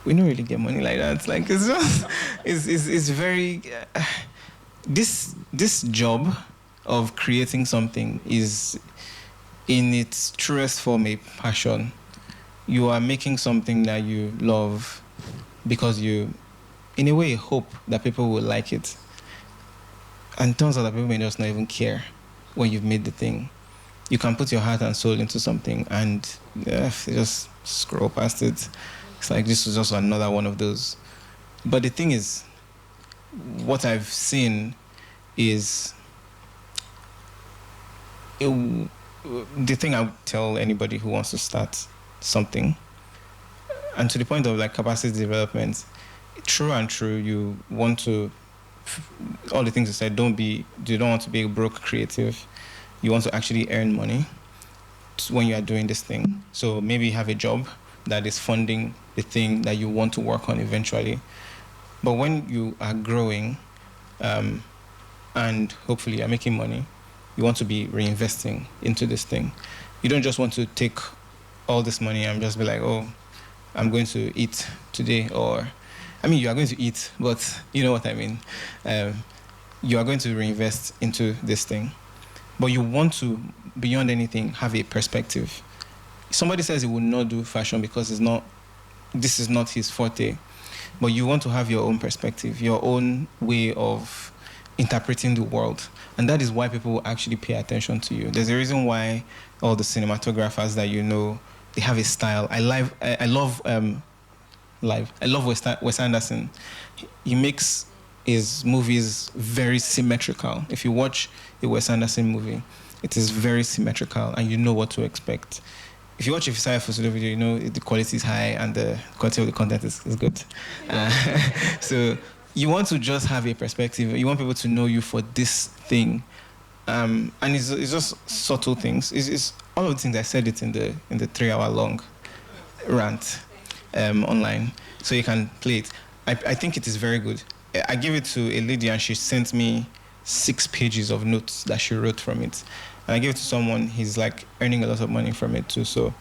we don't really get money like that. Like it's just, it's very. This job of creating something is, in its truest form, a passion. You are making something that you love because you, in a way, hope that people will like it. And it turns out that people may just not even care when you've made the thing. You can put your heart and soul into something and they just scroll past it. It's like this was just another one of those. But the thing is, what I've seen is, the thing I would tell anybody who wants to start something, and to the point of like capacity development, true, you want to, all the things you said, you don't want to be a broke creative. You want to actually earn money when you are doing this thing. So maybe you have a job that is funding the thing that you want to work on eventually. But when you are growing and hopefully you're making money, you want to be reinvesting into this thing. You don't just want to take all this money and just be like, oh, I'm going to eat today, or, I mean, you are going to eat, but you know what I mean. You are going to reinvest into this thing, but you want to, beyond anything, have a perspective. Somebody says he will not do fashion because this is not his forte, but you want to have your own perspective, your own way of interpreting the world. And that is why people actually pay attention to you. There's a reason why all the cinematographers that you know, they have a style. I love Wes Anderson. He makes his movies very symmetrical. If you watch a Wes Anderson movie, it is very symmetrical and you know what to expect. If you watch a Fisayo Fosudo video, you know the quality is high and the quality of the content is good. So you want to just have a perspective. You want people to know you for this thing. And it's just subtle things. It's all of the things. I said it in the 3-hour-long rant online. So you can play it. I think it is very good. I gave it to a lady and she sent me 6 pages of notes that she wrote from it. And I gave it to someone, he's like earning a lot of money from it too. So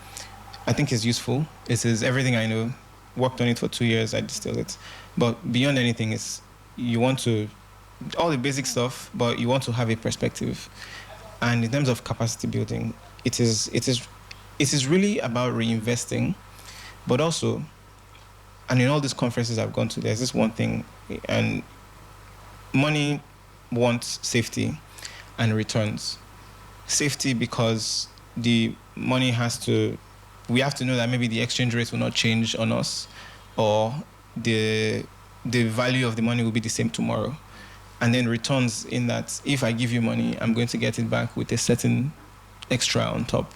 I think it's useful. It is everything I know. Worked on it for 2 years, I distilled it. But beyond anything, is you want to, all the basic stuff, but you want to have a perspective. And in terms of capacity building, it is really about reinvesting, but also, and in all these conferences I've gone to, there's this one thing, and money wants safety and returns. Safety because the money we have to know that maybe the exchange rate will not change on us, or the value of the money will be the same tomorrow. And then returns in that if I give you money, I'm going to get it back with a certain extra on top.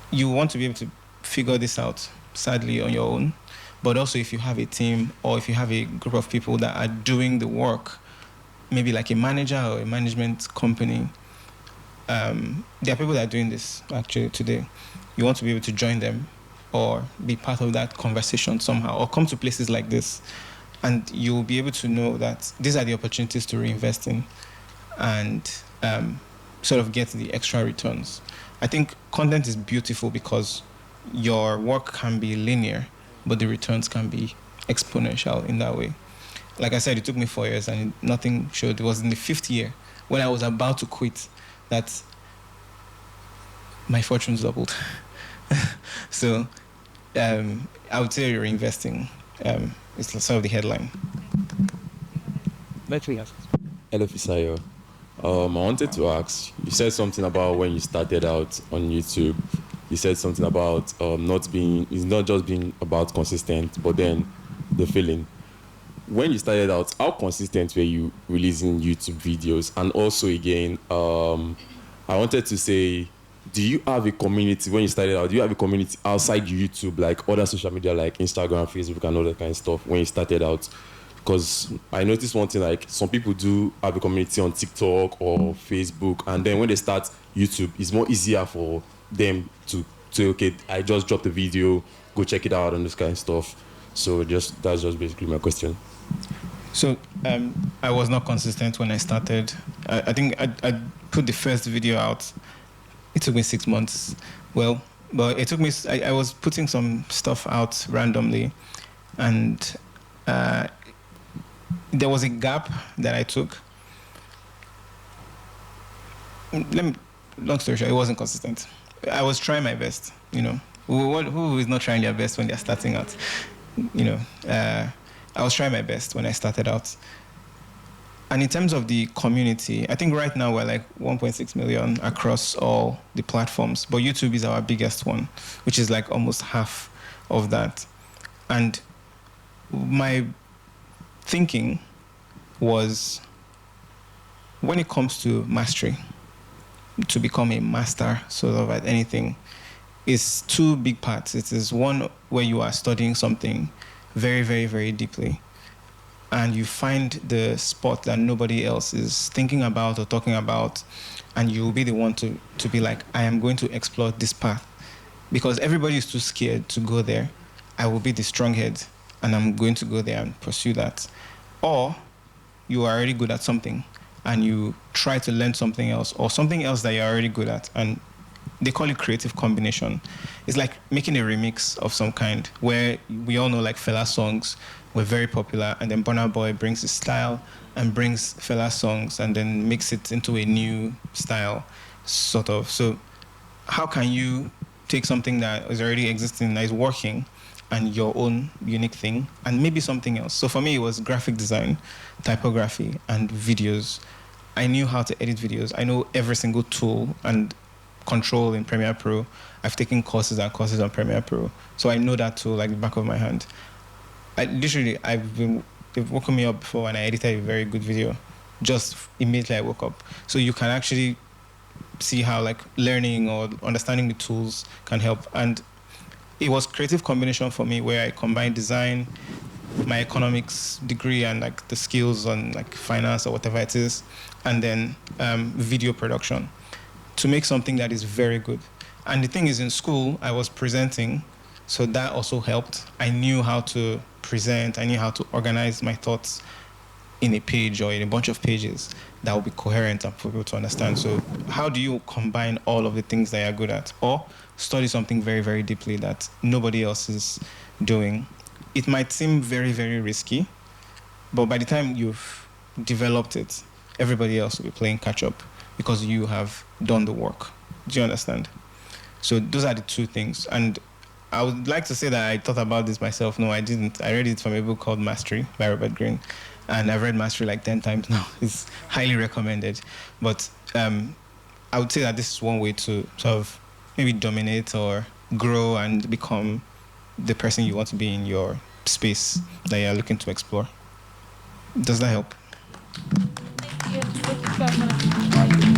You want to be able to figure this out, sadly, on your own. But also if you have a team or if you have a group of people that are doing the work, maybe like a manager or a management company, there are people that are doing this actually today. You want to be able to join them or be part of that conversation somehow, or come to places like this, and you'll be able to know that these are the opportunities to reinvest in and sort of get the extra returns. I think content is beautiful because your work can be linear, but the returns can be exponential in that way. Like I said, it took me 4 years and nothing showed. It was in the 5th year when I was about to quit that my fortunes doubled. So I would say reinvesting is sort of the headline. Let me ask. Hello, Fisayo. I wanted to ask, you said something about when you started out on YouTube. You said something about it's not just being about consistent, but then the feeling. When you started out, how consistent were you releasing YouTube videos? And also again, I wanted to say, do you have a community when you started out? Do you have a community outside YouTube, like other social media, like Instagram, Facebook, and all that kind of stuff when you started out? Because I noticed one thing, like some people do have a community on TikTok or Facebook, and then when they start YouTube, it's more easier for them to say, okay, I just dropped a video, go check it out, and this kind of stuff. So that's just basically my question. So I was not consistent when I started. I think I put the first video out. It took me 6 months. Well, but it took me. I was putting some stuff out randomly, and there was a gap that I took. Long story short, it wasn't consistent. I was trying my best. You know, who is not trying their best when they're starting out? You know, I was trying my best when I started out. And in terms of the community, I think right now we're like 1.6 million across all the platforms, but YouTube is our biggest one, which is like almost half of that. And my thinking was, when it comes to mastery, to become a master sort of at anything, is 2 big parts. It is one where you are studying something very, very, very deeply, and you find the spot that nobody else is thinking about or talking about, and you'll be the one to be like, I am going to explore this path. Because everybody is too scared to go there. I will be the strong head, and I'm going to go there and pursue that. Or you are already good at something and you try to learn something else or something else that you're already good at, and they call it creative combination. It's like making a remix of some kind, where we all know like Fela songs were very popular, and then Burna Boy brings his style and brings Fela songs and then makes it into a new style, sort of. So how can you take something that is already existing, that is working, and your own unique thing, and maybe something else? So for me, it was graphic design, typography, and videos. I knew how to edit videos. I know every single tool and control in Premiere Pro. I've taken courses and courses on Premiere Pro, so I know that tool like the back of my hand. They've woken me up before and I edited a very good video, just immediately I woke up. So you can actually see how like learning or understanding the tools can help. And it was creative combination for me, where I combined design, my economics degree, and like the skills on like finance or whatever it is, and then video production to make something that is very good. And the thing is, in school, I was presenting, so that also helped. I knew how to present, I knew how to organize my thoughts in a page or in a bunch of pages that will be coherent and for people to understand. So how do you combine all of the things that you're good at, or study something very, very deeply that nobody else is doing? It might seem very, very risky, but by the time you've developed it, everybody else will be playing catch up because you have done the work. Do you understand? So those are the two things. And I would like to say that I thought about this myself. No, I didn't. I read it from a book called Mastery by Robert Greene. And I've read Mastery like 10 times now. It's highly recommended. But I would say that this is one way to sort of maybe dominate or grow and become the person you want to be in your space that you're looking to explore. Does that help? Thank you.